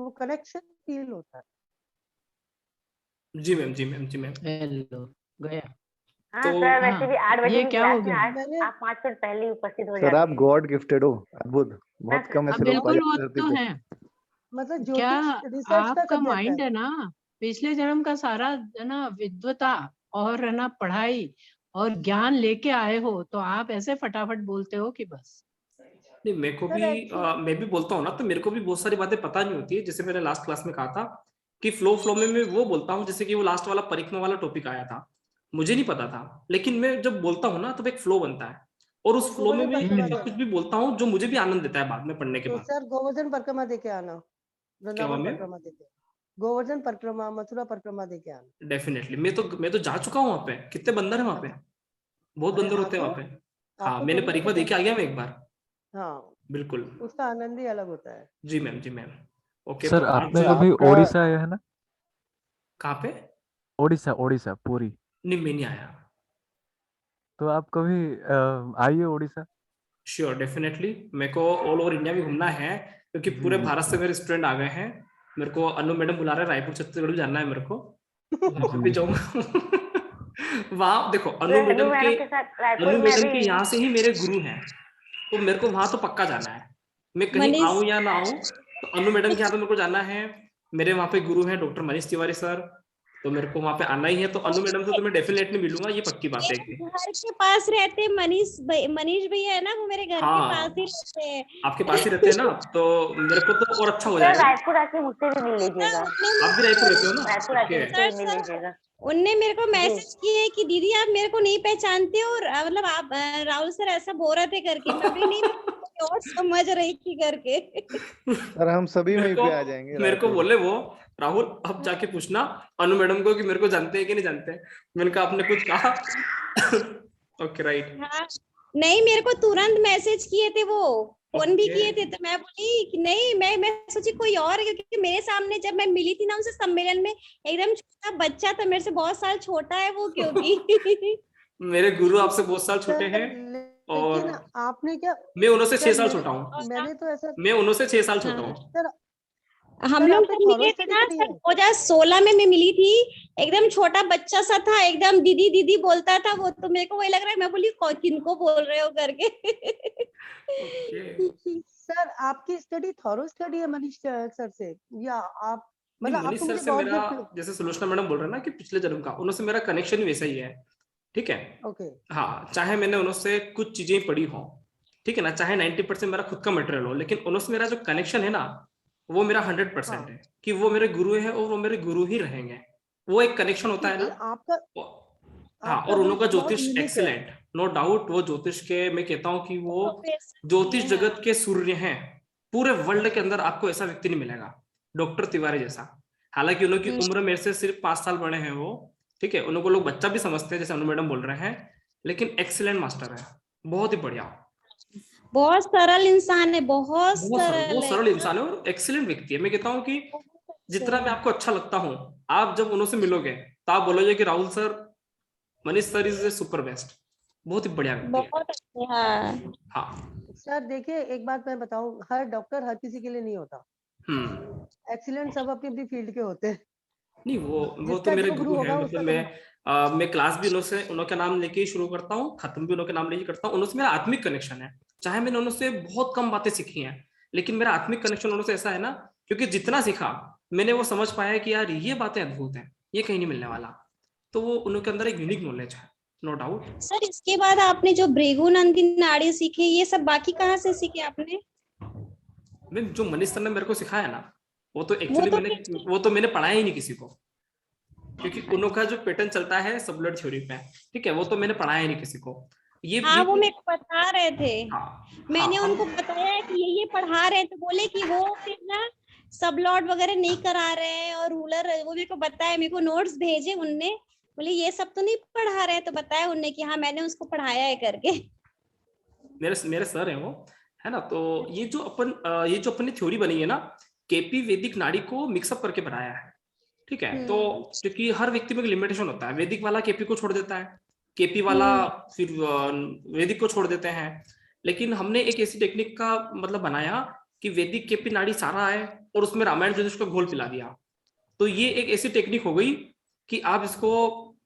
वो connection feel होता है। जी मैम, जी मैम, जी मैम। हेलो गया। हाँ तो सर, वैसे भी 8 बजे ये की क्या क्लास हो में गया? आज मैंने आप 5 मिनट पहले ही उपस्थित हो सर जाते आप हैं। गॉड गिफ्टेड हो, अद्भुत, बहुत कम ऐसे लोग पाए बिल्कुल वो जाते हैं तो धरती पे। है। मतलब क्या ज्योतिष रिसर्च का आपका सब्जेक्ट माइंड है। है ना, पिछले जन्म का सारा है ना विद्वता और है ना पढ़ाई और ज्ञान लेके आए हो, तो आप ऐसे फटाफट बोलते हो कि बस। नहीं, मेरे को सर भी एक्चुअली मैं भी बोलता हूँ ना, तो मेरे को भी बहुत सारी बातें पता नहीं होती है। जैसे मैंने लास्ट क्लास में कहा था कि फ्लो में मैं वो बोलता हूँ, जैसे कि वो लास्ट वाला परिक्रमा वाला टॉपिक आया था, मुझे नहीं पता था, लेकिन मैं जब बोलता हूँ ना तो एक फ्लो बनता है, और उस फ्लो में गोवर्धन मैं परिक्रमा ऐसा दे कुछ आना। भी बोलता हूँ जो मुझे भी आनंद देता है बाद में पढ़ने के तो बाद। सर गोवर्धन परिक्रमा दे के आना, क्या हुआ वृंदावन मैम? परिक्रमा दे के, गोवर्धन परिक्रमा, मथुरा परिक्रमा दे के आना। डेफिनेटली, मैं तो जा चुका हूँ वहाँ पे। कितने बंदर हैं वहाँ पे, बहुत अरे बंदर हाँ, होते हैं तो वहाँ पे। हाँ, आपको मैंने थोड़ी ना परिक्रमा पता दे है। के आ गया मैं एक बार। हाँ, बिल्कुल। उसका आनंद ही अलग होता है। जी मैम, जी मैम। ओके, तो सर आज आपने सर कभी आपका ओडिशा आया है ना? कहाँ पे? ओडिशा, ओडिशा पूरी। नहीं, मैं नहीं आया। तो आप कभी आइए ओडिशा। Sure, definitely. मेरे को ऑल ओवर इंडिया में घूमना है, क्योंकि पूरे जी भारत से मेरे स्टूडेंट आ गए हैं। मेरे को अनु मैडम बुला रहे हैं, रायपुर छत्तीसगढ़ भी जाना है मेरे को, तो वहां पे जी जाऊंगा। वहां देखो, तो अनु मैडम के साथ रायपुर अनु में मैडम अभी के यहाँ से ही मेरे गुरु हैं, तो मेरे को वहां तो पक्का जाना है। मैं कहीं मनीष आऊं या ना आऊं, तो अनु मैडम के यहाँ पे मेरे को जाना है। मेरे वहाँ पे गुरु हैं डॉक्टर मनीष तिवारी सर, तो मेरे को वहां पे आना ही है। तो अनु मैडम से तो मैं डेफिनेटली मिलूंगा, ये पक्की बात है एक दिन। घर के पास रहते मनीष भैया है ना, वो मेरे घर के पास ही हाँ, रहते हैं। आपके पास ही रहते हैं ना, तो मेरे को तो और अच्छा हो सर जाएगा। रायपुर आके मुझसे भी मिल लीजिएगा। आप भी रायपुर रहते हो ना? रायपुर आके ओके। मुझसे सर भी मिल लीजिएगा। उनने मेरे को जी मैसेज किए कि दीदी आप मेरे को नहीं पहचानते, और मतलब आप राहुल सर ऐसा बोल रहे थे करके, मैं भी नहीं कोई और समझ रही थी करके। सर हम सभी वहीं पे आ जाएंगे मेरे को रायपुर। बोले वो, राहुल अब जाके पूछना अनु मैडम को कि मेरे को जानते हैं कि नहीं जानते हैं। मैंने कहा आपने कुछ कहा? Okay, right. हाँ, नहीं मेरे को तुरंत मैसेज किए थे वो, फोन भी ओके। किए थे, तो मैं बोली कि नहीं, मैं सोची कोई और है, क्योंकि मेरे सामने जब मैं मिली थी ना उनसे सम्मेलन में, एकदम छोटा बच्चा था, मेरे से बहुत साल छोटा है वो, क्योंकि मेरे गुरु आपसे बहुत साल छोटे सर हैं, और लेकिन आपने क्या, मैं उन्होंने 6 सर साल छोटा हूँ। मैंने तो ऐसा, मैं उन्होंने 6 साल छोटा हाँ, हूँ। सर हम सर लोग आपने जब थॉरो मिले थे स्टडी ना करी सर, है? 2016 में मैं मिली थी, एकदम छोटा बच्चा सा था, एकदम दीदी दीदी बोलता था वो, तो मेरे को वही लग रहा है, मैं बोली किनको बोल रहे हो करके। ओके। सर आपकी स्टडी थॉरो स्टडी है मनीष सर से, या आप नहीं, मतलब आप मनीष तो सर मुझे से गॉड मेरा, गिफ्ट। जैसे सुलोचना मैडम बोल रहे हैं ना कि पिछले जन्म का, उनसे मेरा कनेक्शन ही वैसा ही है। ठीक है। ओके, हाँ, चाहे मैंने उनसे कुछ चीजें पढ़ी हो, ठीक है ना, चाहे 90% मेरा खुद का मटेरियल हो, लेकिन उनसे मेरा जो कनेक्शन है ना, वो मेरा 100% हाँ, है कि वो मेरे गुरु है और वो मेरे गुरु ही रहेंगे। वो एक कनेक्शन होता है क्योंकि ना। आपका हाँ, आपका और उनका गिफ्ट बहुत ज्योतिष यूनिक है। Excellent, no doubt. वो ज्योतिष के, मैं कहता हूँ कि वो ज्योतिष प्रोफेसर जगत के सूर्य हैं। पूरे वर्ल्ड के अंदर आपको ऐसा व्यक्ति नहीं मिलेगा डॉक्टर तिवारी जैसा। हालांकि उनकी उम्र मेरे से सिर्फ 5 साल बड़े हैं वो, ठीक है, उनको लोग बच्चा भी समझते हैं जैसे अनु मैडम बोल रहे हैं, लेकिन एक्सीलेंट मास्टर है, बहुत ही बढ़िया, बहुत सरल इंसान है, बहुत बहुत सरल है। सरल इंसान है और एक्सीलेंट व्यक्ति है। मैं कहता हूँ कि जितना मैं आपको अच्छा लगता हूँ, आप जब उनसे मिलोगे तो आप बोलोगे कि Rahul sir, Manish sir is super best, बहुत ही बढ़िया व्यक्ति है। बहुत अच्छे, हाँ। हाँ। सर देखिए एक बात मैं बताऊं, हर डॉक्टर हर किसी के लिए नहीं होता। एक्सीलेंट सब अपनी अपनी फील्ड के होते हैं। नहीं, वो तो जिसका मेरे जो गुरु गुरु हैं। होगा मतलब उसका मैं क्लास भी उनके नाम लेके ही शुरू करता हूँ, खत्म भी उनके नाम लेके करता हूँ। उनसे मेरा आत्मिक कनेक्शन है, चाहे मैंने उनसे बहुत कम बातें सीखी हैं, लेकिन मेरा आत्मिक कनेक्शन उनसे ऐसा है ना, क्योंकि जितना सीखा मैंने वो समझ पाया कि यार ये बातें अद्भुत हैं, ये कहीं नहीं मिलने वाला। तो वो उनके अंदर एक यूनिक नॉलेज है, नो डाउट। सर इसके बाद आपने जो भृगुनंदी नाड़ी सीखे, ये सब बाकी कहाँ से सीखे आपने? मैं जो मनीष सर ने मेरे को सिखाया ना, वो तो वो एक्चुअली तो मैंने पढ़ाया ही नहीं किसी को, क्योंकि उनका जो पैटर्न चलता है सब ब्लड थ्योरी पे, ठीक है, वो तो मैंने पढ़ाया ही नहीं किसी को। हाँ, वो मेरे को बता रहे थे। हाँ, मैंने हाँ, उनको बताया कि ये पढ़ा रहे हैं, तो बोले कि वो फिर ना सब लॉट वगैरह नहीं करा रहे हैं, और रूलर, वो मेरे को बताया, मेरे को नोट्स भेजे उनने, बोले ये सब तो नहीं पढ़ा रहे हैं, तो बताया उनने कि हाँ मैंने उसको पढ़ाया है करके। मेरे सर है वो, है ना। तो ये जो अपनी थ्योरी बनी है ना, केपी वैदिक नाड़ी को मिक्सअप करके बनाया है, ठीक है। तो क्योंकि हर व्यक्ति में एक लिमिटेशन होता है, वैदिक वाला केपी को छोड़ देता है, केपी वाला फिर वैदिक को छोड़ देते हैं, लेकिन हमने एक ऐसी टेक्निक का मतलब बनाया कि वैदिक केपी नाड़ी सारा है और उसमें रामायण ज्योतिष का घोल पिला दिया। तो ये एक ऐसी टेक्निक हो गई कि आप इसको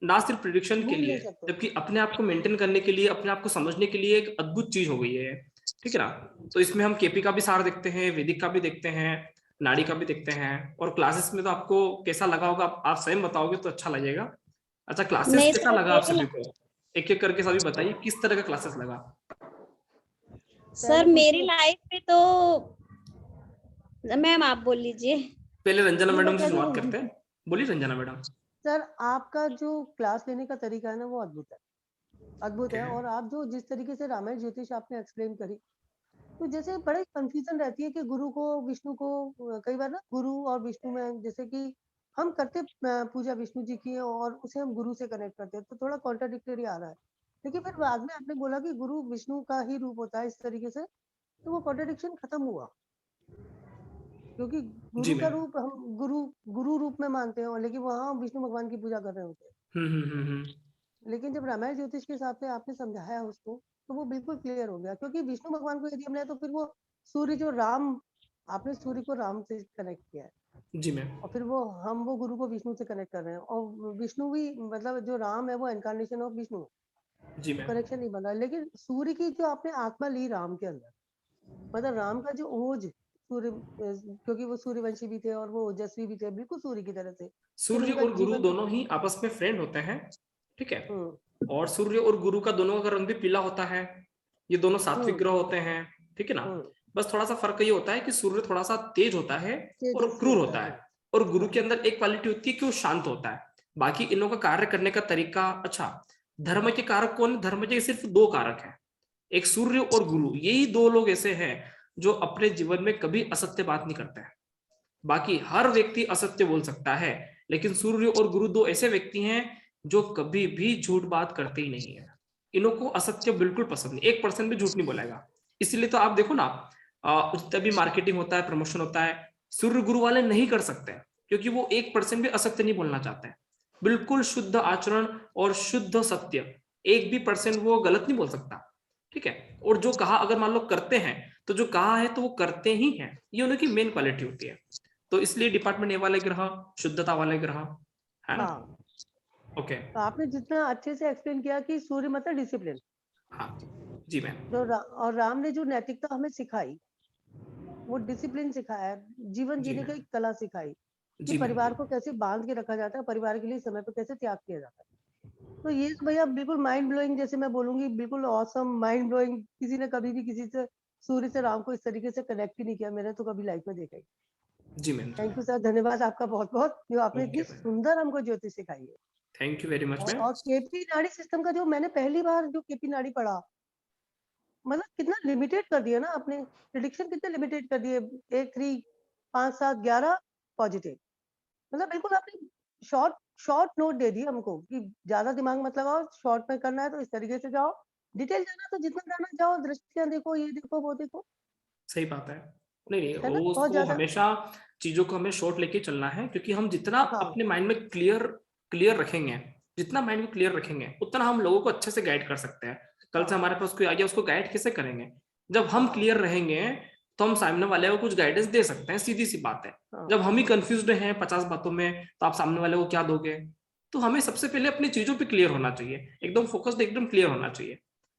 ना सिर्फ प्रिडिक्शन के भूल नहीं लिए, सकते। जबकि अपने आप को मेंटेन करने के लिए, अपने आप को समझने के लिए एक अद्भुत चीज हो गई है, ठीक है ना। तो इसमें हम केपी का भी सार देखते हैं, वैदिक का भी देखते हैं, नाड़ी का भी देखते हैं। और क्लासेस में तो आपको कैसा लगा होगा, आप स्वयं बताओगे तो अच्छा लगेगा। अच्छा, क्लासेस नहीं कैसा सर, लगा आप मेरे सभी को? एक एक करके सभी बताइए किस तरह का क्लासेस लगा। सर मेरी लाइफ में तो, मैम आप बोल लीजिए। पहले रंजना मैं मैडम से बता शुरुआत दूं? करते हैं। बोलिए रंजना मैडम। सर आपका जो क्लास लेने का तरीका है ना वो अद्भुत है, अद्भुत है। और आप जो जिस तरीके से रामायण ज्योतिष आपने एक्सप्लेन करी, तो जैसे बड़े कंफ्यूजन रहती है कि गुरु को विष्णु को, कई बार ना गुरु और विष्णु में, जैसे कि हम करते पूजा विष्णु जी की और उसे हम गुरु से कनेक्ट करते हैं, तो थोड़ा कॉन्ट्राडिक्टरी आ रहा है। लेकिन फिर बाद में आपने बोला कि गुरु विष्णु का ही रूप होता है इस तरीके से, तो वो कॉन्ट्राडिक्शन खत्म हुआ, क्योंकि जी गुरु का मैम। रूप हम गुरु रूप में मानते हैं, लेकिन वहाँ हम विष्णु भगवान की पूजा कर रहे होते हैं। लेकिन जब रामायण ज्योतिष के हिसाब से आपने समझाया उसको, तो वो बिल्कुल क्लियर हो गया। क्योंकि विष्णु भगवान को यदि हम लें तो फिर वो सूर्य जो राम, आपने सूर्य को राम से कनेक्ट किया है, जी मैम। और फिर वो हम वो गुरु को विष्णु से कनेक्ट कर रहे हैं, और विष्णु भी मतलब जो राम है वो इनकारनेशन ऑफ विष्णु है, जी तो मैम। कनेक्शन नहीं बन रहा। लेकिन सूर्य की जो आपने आत्मा ली राम के अंदर, मतलब राम का जो ओज सूर्य, क्योंकि वो सूर्यवंशी भी थे और वो ओजस्वी भी थे, बिल्कुल सूर्य की तरह से। फिर सूर्य उनका और गुरु जीवन, दोनों ही आपस में फ्रेंड होते हैं, ठीक है। और सूर्य और गुरु का दोनों का रंग भी पीला होता है। ये दोनों सात्विक ग्रह होते हैं, ठीक है ना। बस थोड़ा सा फर्क ये होता है कि सूर्य थोड़ा सा तेज होता है और तेजस्वी क्रूर होता होता है। है, और गुरु के अंदर एक क्वालिटी होती है कि वो शांत होता है। बाकी इन लोगों का कार्य करने का तरीका, अच्छा, धर्म के कारक कौन? धर्म के सिर्फ दो कारक हैं, एक सूर्य और गुरु। यही दो लोग ऐसे हैं जो अपने जीवन में कभी असत्य बात नहीं करते हैं। बाकी हर व्यक्ति असत्य बोल सकता है, लेकिन सूर्य और गुरु दो ऐसे व्यक्ति हैं जो कभी भी झूठ बात करते ही नहीं है। इन्हों को असत्य बिल्कुल पसंद नहीं, 1% भी झूठ नहीं बोलेगा। इसलिए तो आप देखो ना, जितना भी मार्केटिंग होता है, प्रमोशन होता है, सूर्य गुरु वाले नहीं कर सकते, क्योंकि वो 1% भी असत्य नहीं बोलना चाहते हैं। बिल्कुल शुद्ध आचरण और शुद्ध सत्य, 1% भी वो गलत नहीं बोल सकता, ठीक है। और जो कहा अगर मान लो करते हैं, तो जो कहा है तो वो करते ही हैं, ये उनकी मेन क्वालिटी होती है। तो इसलिए डिपार्टमेंट ए वाले ग्रह, शुद्धता वाले ग्रह, है ना। हाँ, ओके। तो आपने जितना अच्छे से एक्सप्लेन किया कि सूर्य मतलब डिसिप्लिन, हाँ जी मैम। और राम ने जो नैतिकता हमें सिखाई, वो डिसिप्लिन सिखाया, जीवन जी जीने की मैम। एक कला सिखाई, कि जी मैम। परिवार को कैसे बांध के रखा जाता है, परिवार के लिए समय पर कैसे त्याग किया जाता है। तो ये तो भैया बिल्कुल माइंड ब्लोइंग, जैसे मैं बोलूंगी बिल्कुल ऑसम, माइंड ब्लोइंग। किसी ने कभी भी किसी से सूर्य से राम को इस तरीके से कनेक्ट ही नहीं किया, मैंने तो कभी लाइफ में देखा ही। जी मैम। थैंक यू सर, धन्यवाद आपका बहुत बहुत, जो आपने ओके इतनी मैम, सुंदर हमको ज्योतिष सिखाई है। Thank you very much ma'am. और केपी नाड़ी सिस्टम का जो मैंने पहली बार जो केपी नाड़ी पढ़ा, मतलब कितना लिमिटेड कर दिया ना आपने, प्रिडिक्शन कितने लिमिटेड कर दिए, 1 3 5 7 11 पॉजिटिव। मतलब बिल्कुल आपने शॉर्ट शॉर्ट नोट दे दिया हमको कि ज्यादा दिमाग मत लगाओ, शॉर्ट में करना है तो इस तरीके से जाओ, डिटेल जाना तो जितना जाना जाओ, दृष्टियां देखो, ये देखो वो देखो, सही बात है। नहीं नहीं, है ना, वो बहुत उसको ज्यादा। हमेशा चीजों को हमें शॉर्ट लेके चलना है, क्योंकि हम जितना हाँ अपने माइंड में क्लियर क्लियर रखेंगे, जितना माइंड में क्लियर रखेंगे, उतना हम लोगों को अच्छे से गाइड कर सकते हैं। कल से हाँ हमारे पास कोई आ गया, उसको गाइड कैसे करेंगे? जब हम हाँ क्लियर रहेंगे तो हम सामने वाले को कुछ गाइडेंस दे सकते हैं, सीधी सी बात है। हाँ जब हम ही कंफ्यूज्ड हैं 50 बातों में, तो आप सामने वाले को क्या दोगे? तो हमें सबसे पहले अपनी चीजों पे क्लियर होना चाहिए, एकदम फोकस्ड, एकदम क्लियर होना चाहिए,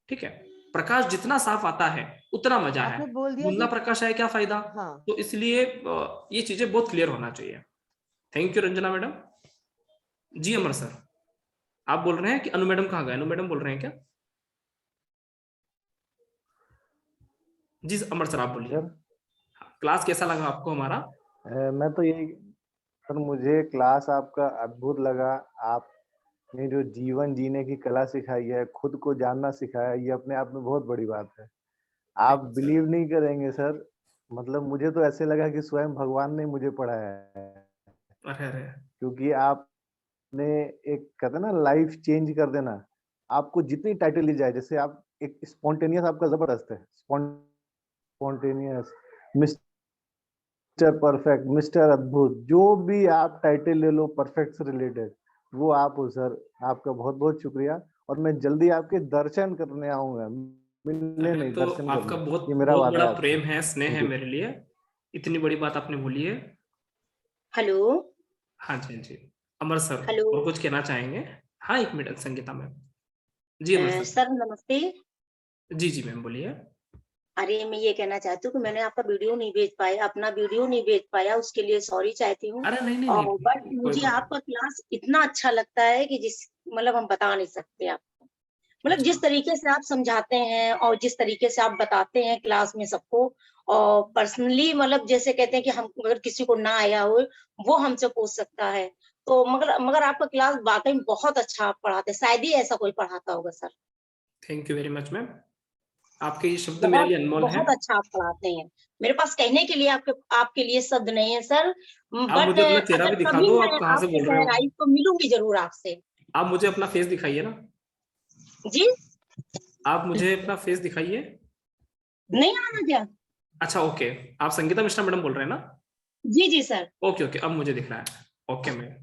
ठीक है। प्रकाश जितना साफ आता है उतना मजा है, आपने बोल दिया धुंधला कि प्रकाश है क्या फायदा? हाँ तो इसलिए ये चीजें बहुत क्लियर होना चाहिए। Thank you Ranjana madam. जी अमर सर, आप बोल रहे हैं कि अनु मैडम कहाँ गए? अनु मैडम बोल रहे हैं क्या? जी अमर सर आप बोलिए। सर क्लास कैसा लगा आपको हमारा? मैं तो यही सर, मुझे क्लास आपका अद्भुत लगा। आपने जो जीवन जीने की कला सिखाई है, खुद को जानना सिखाया, ये अपने आप में बहुत बड़ी बात है। आप Thank you, sir. बिलीव नहीं करेंगे सर, मतलब मुझे तो ऐसे लगा कि स्वयं भगवान ने मुझे पढ़ाया है, अरे अरे, क्योंकि आपने एक कहते हैं ना लाइफ चेंज कर देना। आपको जितनी टाइटल दी जाए, जैसे आप एक स्पॉन्टेनियस, आपका जबरदस्त है, स्पॉन्टेनियस, मिस्टर परफेक्ट, मिस्टर अद्भुत, जो भी आप टाइटल ले लो परफेक्ट से रिलेटेड, वो आप हो सर। आपका बहुत बहुत शुक्रिया, और मैं जल्दी आपके दर्शन करने आऊंगा, मिलने अरे नहीं, तो दर्शन आपका करने। बहुत ये मेरा बहुत वादा बड़ा है आपसे। प्रेम है, स्नेह थैंक है यू। मेरे लिए। इतनी बड़ी बात आपने बोली है। हेलो। हाँ जी, हाँ जी। Amar sir hello. और कुछ कहना चाहेंगे? हाँ, 1 मिनट संगीता मैम। जी अमर सर। सर नमस्ते। जी, जी मैम बोलिए। अरे मैं ये कहना चाहती हूँ कि मैंने आपका वीडियो नहीं भेज पाया, अपना वीडियो नहीं भेज पाया, उसके लिए सॉरी चाहती हूँ। अरे नहीं, नहीं, और नहीं, बट कोई मुझे बात आपका क्लास इतना अच्छा लगता है कि जिस मतलब हम बता नहीं सकते आपको। मतलब जिस अच्छा। तरीके से आप समझाते हैं और जिस तरीके से आप बताते हैं क्लास में सबको, और पर्सनली मतलब जैसे कहते हैं कि हम अगर किसी को ना आया हो वो हमसे पूछ सकता है। तो मगर मगर आपका क्लास वाकई में बहुत अच्छा आप पढ़ाते हैं, शायद ही ऐसा कोई पढ़ाता होगा sir. Thank you very much ma'am. आपके ये शब्द मेरे बहुत लिए अनमोल हैं। बहुत अच्छा आप पढ़ाते हैं। मेरे पास कहने के लिए आपके आपके लिए शब्द नहीं है सर। आप बट मुझे अपना चेहरा अगर भी दिखा कभी दो, मैं आप कहाँ से आपसे बोल रहे हो? गहराई तो मिलूंगी जरूर आपसे। आप मुझे अपना फेस दिखाइए ना। जी आप मुझे अपना फेस दिखाइए। नहीं आना क्या? अच्छा ओके। आप संगीता मिश्रा मैडम बोल रहे हैं ना? जी जी सर। ओके ओके, अब मुझे दिख रहा है। Okay ma'am.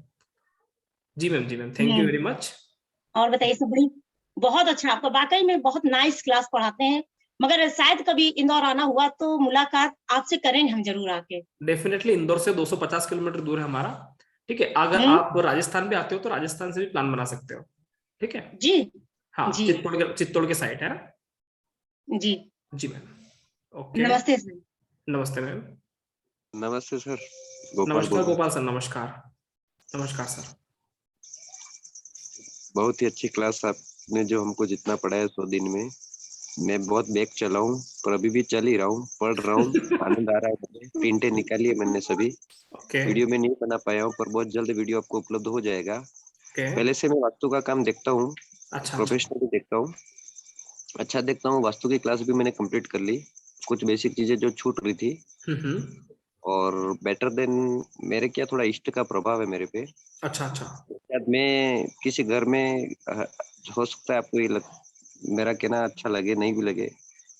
जी मैम, जी ma'am, thank you very much. और बताइए सब बड़ी बहुत अच्छा, आपका वाकई में बहुत नाइस क्लास पढ़ाते हैं। मगर शायद कभी इंदौर आना हुआ तो मुलाकात आपसे करेंगे हम जरूर आके। डेफिनेटली इंदौर से 250 किलोमीटर दूर है हमारा। ठीक है, अगर हम्म। आप राजस्थान भी आते हो तो राजस्थान से भी प्लान बना सकते हो। ठीक है। जी हाँ, जी चित्तौड़ के साइड है ना? जी। जी मैम। ओके। नमस्ते सर। नमस्ते मैम। नमस्ते सर, गोपाल नमस्कार बोल रहा गोपाल सर, नमस्कार। नमस्कार सर। हूँ। बहुत ही अच्छी क्लास आपने जो हमको जितना पढ़ाया 100 दिन में। मैं बहुत बैक चला हूँ पर अभी भी चल ही रहा हूँ, पढ़ रहा हूँ। आनंद आ रहा है मुझे। प्रिंटें निकाली है मैंने सभी। ओके वीडियो में नहीं बना पाया हूँ पर बहुत जल्द वीडियो आपको उपलब्ध हो जाएगा। ओके। पहले से मैं वास्तु का काम देखता हूँ, अच्छा अच्छा। प्रोफेशनली देखता हूँ, अच्छा देखता हूँ। वास्तु की क्लास भी मैंने कंप्लीट कर ली। कुछ बेसिक चीजें जो छूट रही थी, और बेटर देन मेरे क्या थोड़ा इष्ट का प्रभाव है मेरे पे। अच्छा अच्छा। शायद मैं किसी घर में हो सकता है आपको ये मेरा कहना अच्छा लगे नहीं भी लगे,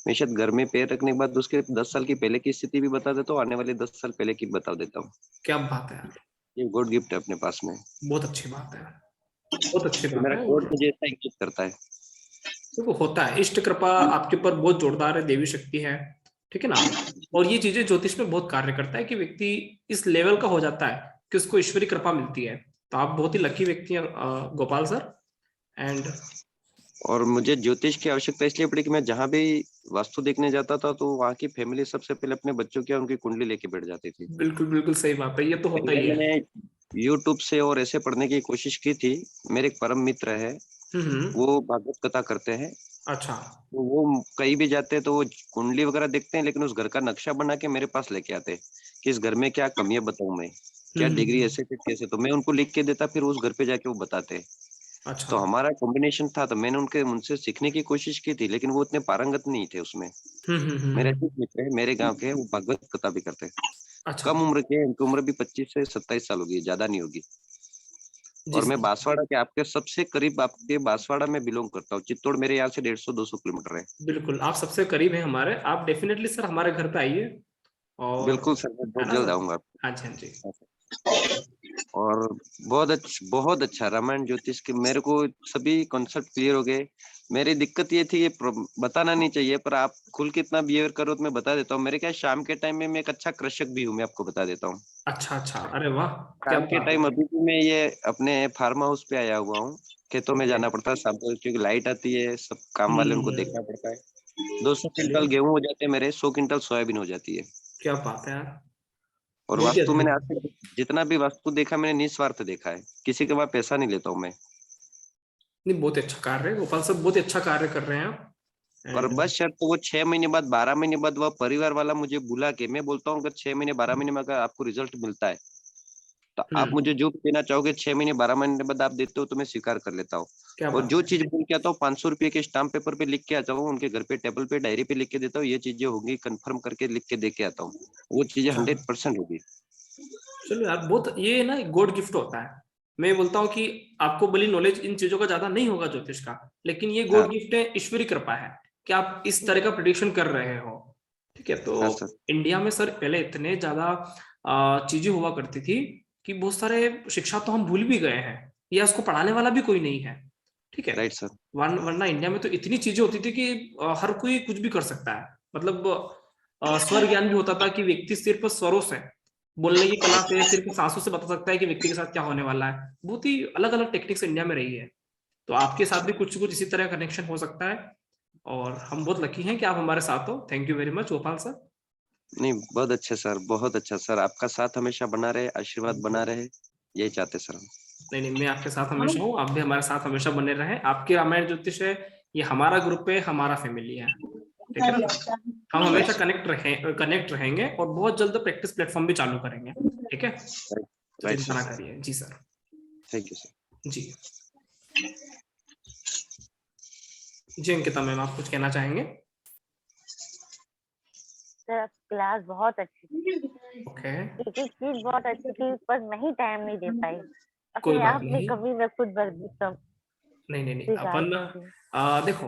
मैं शायद घर में पैर रखने के बाद उसके 10 साल की पहले की स्थिति भी बता देता हूँ, आने वाले 10 साल पहले की बता देता हूँ। क्या बात है यार, ये गॉड गिफ्ट है अपने पास में। बहुत अच्छी बात है, बहुत अच्छी तो बात मेरा है। गॉड और मुझे ऐसा इंगित करता है। देखो होता है, इष्ट कृपा आपके ऊपर बहुत जोरदार है, देवी शक्ति है। ठीक है ना? और ये चीजें ज्योतिष में बहुत कार्य करता है कि व्यक्ति इस लेवल का हो जाता है कि उसको ईश्वरी कृपा मिलती है। तो आप बहुत ही लकी व्यक्ति हैं गोपाल सर। एंड और मुझे ज्योतिष की आवश्यकता इसलिए पड़ी कि मैं जहां भी वास्तु देखने जाता था तो वहां की फैमिली सबसे पहले अपने बच्चों की उनकी कुंडली लेके बैठ जाती थी। बिल्कुल बिल्कुल सही बात है, ये तो होता पहले ही है। मैंने यूट्यूब से और ऐसे पढ़ने की कोशिश की थी। मेरे एक परम मित्र है, वो भागवत कथा करते हैं। अच्छा। तो वो कहीं भी जाते हैं तो वो कुंडली वगैरह देखते हैं, लेकिन उस घर का नक्शा बना के मेरे पास लेके आते हैं कि इस घर में क्या कमियां बताऊं मैं, क्या डिग्री ऐसे फिर कैसे, तो मैं उनको लिख के देता, फिर उस घर पे जाके वो बताते हैं। अच्छा। तो हमारा कॉम्बिनेशन था, तो मैंने उनसे सीखने की कोशिश की थी, लेकिन वो उतने पारंगत नहीं थे उसमें। मेरे अच्छे मित्र है, मेरे गांव के, वो भागवत कथा भी करते हैं। अच्छा। कम उम्र के, उनकी उम्र भी 25 से 27 साल होगी, ज्यादा नहीं होगी। जी और मैं सर। बांसवाड़ा के आपके सबसे करीब, आपके बांसवाड़ा में बिलोंग करता हूँ। चित्तौड़ मेरे यहाँ से 150-200 किलोमीटर है। बिल्कुल, आप सबसे करीब हैं हमारे। आप डेफिनेटली सर हमारे घर पे आइए। और बिल्कुल सर, मैं है बहुत ना जल्द सर? आऊंगा। हाँ जी, हाँ जी। और बहुत अच्छा रामायण ज्योतिष के मेरे को सभी कॉन्सेप्ट क्लियर हो गए। मेरी दिक्कत ये थी, ये बताना नहीं चाहिए पर आप खुल के इतना बिहेवियर करो तो मैं बता देता हूँ। मेरे क्या शाम के टाइम में मैं एक अच्छा कृषक भी हूँ, मैं आपको बता देता हूँ। अच्छा अच्छा, अरे वाह, क्या शाम के बात टाइम है। अभी भी मैं ये अपने फार्म हाउस पे आया हुआ हूँ। खेतों में ओके। जाना पड़ता है शाम को, क्योंकि लाइट आती है, सब काम वाले उनको देखना पड़ता है। 200 क्विंटल चलिए, गेहूं हो जाते हैं मेरे, 100 क्विंटल सोयाबीन हो जाती है। क्या बात है यार, और बहुत ही वास्तु मैंने आज अद्भुत। तक जितना भी वास्तु देखा, मैंने निस्वार्थ देखा है, किसी के पास पैसा नहीं लेता हूँ मैं। नहीं, बहुत अच्छा कार्य है गोपाल साहब, बहुत ही अच्छा कार्य कर रहे हैं आप। और एंड बस शर्त तो वो 6 महीने बाद, 12 महीने बाद वह परिवार वाला मुझे बुला के, मैं बोलता हूँ अगर 6 महीने 12 महीने में अगर आपको रिजल्ट मिलता है तो आप मुझे जो भी देना चाहोगे 6 महीने 12 महीने बाद आप देते हो तो मैं स्वीकार कर लेता हूँ। क्या और बात जो है। चीज बोल के आता हूँ 500 रुपये के स्टाम्प पेपर पे लिख के आता हूँ, उनके घर पे टेबल पे डायरी पे लिख के देता हूँ, ये चीजें होंगी कंफर्म करके लिख के दे के आता हूँ, वो चीजें अच्छा, 100% होगी। चलो यार, बहुत ये ना गॉड गिफ्ट होता है। मैं बोलता हूँ कि आपको भली नॉलेज इन चीजों का ज्यादा नहीं होगा ज्योतिष का, लेकिन ये हाँ गॉड गिफ्ट है, ईश्वरी कृपा है कि आप इस तरह का प्रिडिक्शन कर रहे हो। ठीक है, हाँ तो सर। इंडिया में सर पहले इतने ज्यादा चीजें हुआ करती थी कि बहुत सारे शिक्षा तो हम भूल भी गए हैं, या उसको पढ़ाने वाला भी कोई नहीं है। ठीक है, राइट सर। वरना इंडिया में तो इतनी चीजें होती थी कि हर कोई कुछ भी कर सकता है। मतलब स्वर ज्ञान भी होता था कि व्यक्ति सिर्फ स्वरों से, बोलने की कला से, सिर्फ सांसों से बता सकता है कि व्यक्ति के साथ क्या होने वाला है। बहुत ही अलग अलग टेक्निक्स इंडिया में रही है, तो आपके साथ भी कुछ कुछ इसी तरह कनेक्शन हो सकता है, और हम बहुत लकी हैं कि आप हमारे साथ हो। Thank you very much Gopal sir. नहीं, बहुत अच्छा सर, बहुत अच्छा सर, आपका साथ हमेशा बना रहे, आशीर्वाद बना रहे, यही चाहते सर हम। नहीं, मैं आपके साथ हमेशा हूँ, आप भी हमारे साथ हमेशा बने रहें। आपकी रामायण ज्योतिष है, ये हमारा ग्रुप है, हमारा फैमिली है, ठीक है ना। हम हमेशा कनेक्ट रहेंगे और बहुत जल्द प्रैक्टिस प्लेटफॉर्म भी चालू करेंगे, ठीक है। चिंता ना करिए। जी सर। Thank you sir. जी अंकिता मैम, आप कुछ कहना चाहेंगे? सर क्लास बहुत अच्छी थी, ओके, एक एक चीज बहुत अच्छी थी, पर नहीं टाइम नहीं दे पाई। कोई अपने बात आप में नहीं। कभी मैं खुद नहीं, अपन देखो,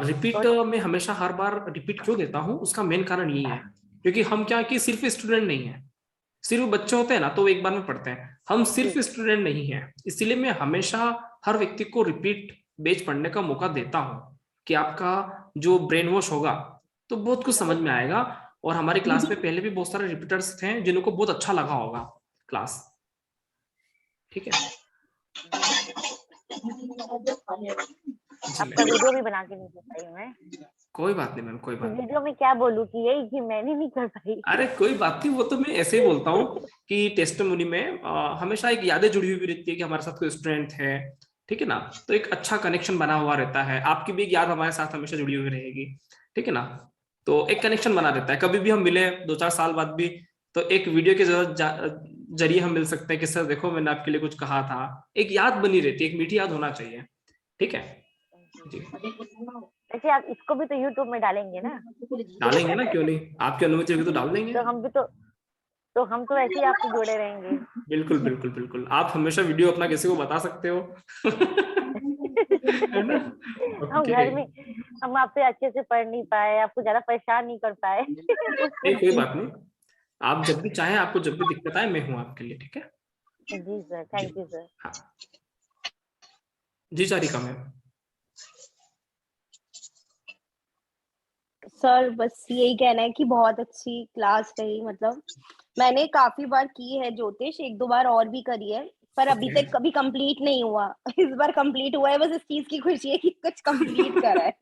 रिपीट में हमेशा हर बार रिपीट क्यों देता हूँ, उसका मेन कारण यही है क्योंकि हम क्या कि सिर्फ स्टूडेंट नहीं है, सिर्फ बच्चे होते हैं ना तो एक बार में पढ़ते हैं, हम सिर्फ स्टूडेंट नहीं है। इसीलिए मैं हमेशा हर व्यक्ति को रिपीट बेच पढ़ने का मौका देता हूँ कि आपका जो ब्रेन वॉश होगा तो बहुत कुछ समझ में आएगा। और हमारी क्लास में पहले भी बहुत सारे रिपीटर्स थे जिनको बहुत अच्छा लगा होगा क्लास, ठीक है। आपका वीडियो भी बना के नहीं दे पाई मैं। कोई बात नहीं मैम, कोई बात नहीं। वीडियो में क्या बोलूं कि यही कि मैंने नहीं कर पाई। अरे कोई बात नहीं, वो तो मैं ऐसे ही बोलता हूँ कि टेस्टिमोनी में हमेशा एक यादें जुड़ी हुई रहती है कि हमारे साथ कोई स्टूडेंट है, ठीक है ना, तो एक अच्छा कनेक्शन बना हुआ रहता है। आपकी भी एक याद हमारे साथ हमेशा जुड़ी हुई रहेगी, ठीक है ना, तो एक कनेक्शन बना रहता है। कभी भी हम मिले 2-4 साल बाद भी तो एक वीडियो के जरिए हम मिल सकते हैं कि सर देखो मैंने आपके लिए कुछ कहा था, एक याद बनी रहती है, एक मीठी याद होना चाहिए, ठीक है जी। वैसे आप इसको भी तो YouTube में डालेंगे ना? डालेंगे ना, क्यों नहीं, आपकी अनुमति होगी तो डाल देंगे। तो हम भी तो हम तो ऐसे ही आपसे जुड़े रहेंगे। बिल्कुल बिल्कुल बिल्कुल, आप हमेशा वीडियो अपना किसी को बता सकते हो। है ना? हम घर में हम आपसे अच्छे से पढ़ नहीं पाए, आपको ज्यादा परेशान नहीं कर पाए। नहीं कोई बात नहीं, आप जब भी चाहें, आपको जब भी दिक्कत आए, मैं हूँ आपके लिए, ठीक है। जी सर, थैंक यू सर। हाँ जी चारिका मैम। सर बस यही कहना है कि बहुत अच्छी क्लास रही, मतलब मैंने काफी बार की है ज्योतिष, 1-2 बार और भी करी है, पर अभी तक कभी कंप्लीट नहीं हुआ। इस बार कंप्लीट हुआ है, बस इस चीज की खुशी है कि कुछ कंप्लीट करा है।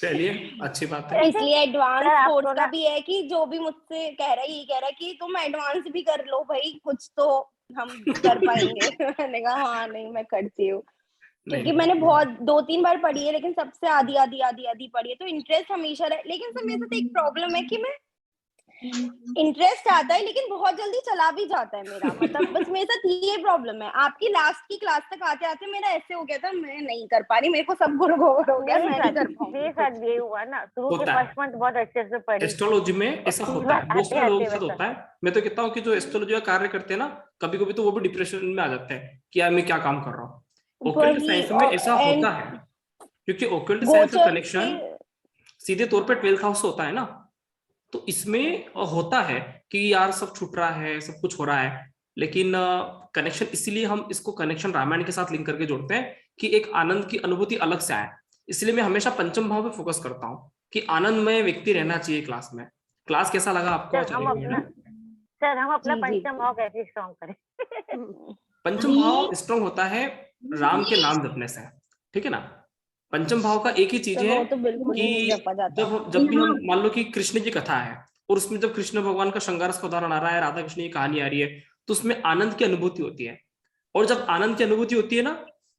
चलिए अच्छी बात है। इसलिए एडवांस कोर्स का भी है कि जो भी मुझसे कह रहा है, यही कह रहा है कि तुम एडवांस भी कर लो भाई, कुछ तो हम कर पाएंगे। मैंने कहा हाँ नहीं मैं करती हूँ, क्योंकि मैंने बहुत 2-3 बार पढ़ी है, लेकिन सबसे आधी पढ़ी है, तो इंटरेस्ट हमेशा रहे। लेकिन सर मेरे साथ एक प्रॉब्लम है कि मैं इंटरेस्ट आता है लेकिन बहुत जल्दी चला भी जाता है मेरा, मतलब बस मेरे साथ ये प्रॉब्लम है। आपकी लास्ट की क्लास तक आते आते मेरा ऐसे हो गया था, मैं नहीं कर पा रही, मेरे को सब गुरु गोबर हो गया, मैं नहीं कर पाऊंगी। मेरे साथ ये हुआ ना, शुरू के फर्स्ट मंथ बहुत अच्छे से पढ़ी। एस्ट्रोलॉजी में ऐसा होता है, बहुत सारे लोगों के साथ होता है। मैं तो कहता हूँ कि जो एस्ट्रोलॉजी का कार्य करते हैं ना, कभी कभी तो वो भी डिप्रेशन में आ जाते हैं कि यार मैं क्या काम कर रहा हूँ। ओकल्ट साइंस में ऐसा होता है, क्योंकि ओकल्ट साइंस का कनेक्शन सीधे तौर पे 12th हाउस होता है ना, तो इसमें होता है कि यार सब छूट रहा है, सब कुछ हो रहा है, लेकिन कनेक्शन इसीलिए हम इसको कनेक्शन रामायण के साथ लिंक करके जोड़ते हैं कि एक आनंद की अनुभूति अलग से आए। इसलिए मैं हमेशा पंचम भाव पे फोकस करता हूँ कि आनंदमय व्यक्ति रहना चाहिए क्लास में। क्लास कैसा लगा आपको? सर हम अपना पंचम भाव कैसे स्ट्रॉन्ग करें? पंचम भाव स्ट्रॉन्ग होता है राम के नाम जपने से, ठीक है ना। पंचम भाव का एक ही चीज है कि जब भी हम मान लो कि कृष्ण की कथा है और उसमें जब कृष्ण भगवान का श्रृंगार का उदाहरण आ रहा है, राधा कृष्ण की कहानी आ रही है, तो उसमें आनंद की अनुभूति होती है। और जब आनंद की अनुभूति होती है ना,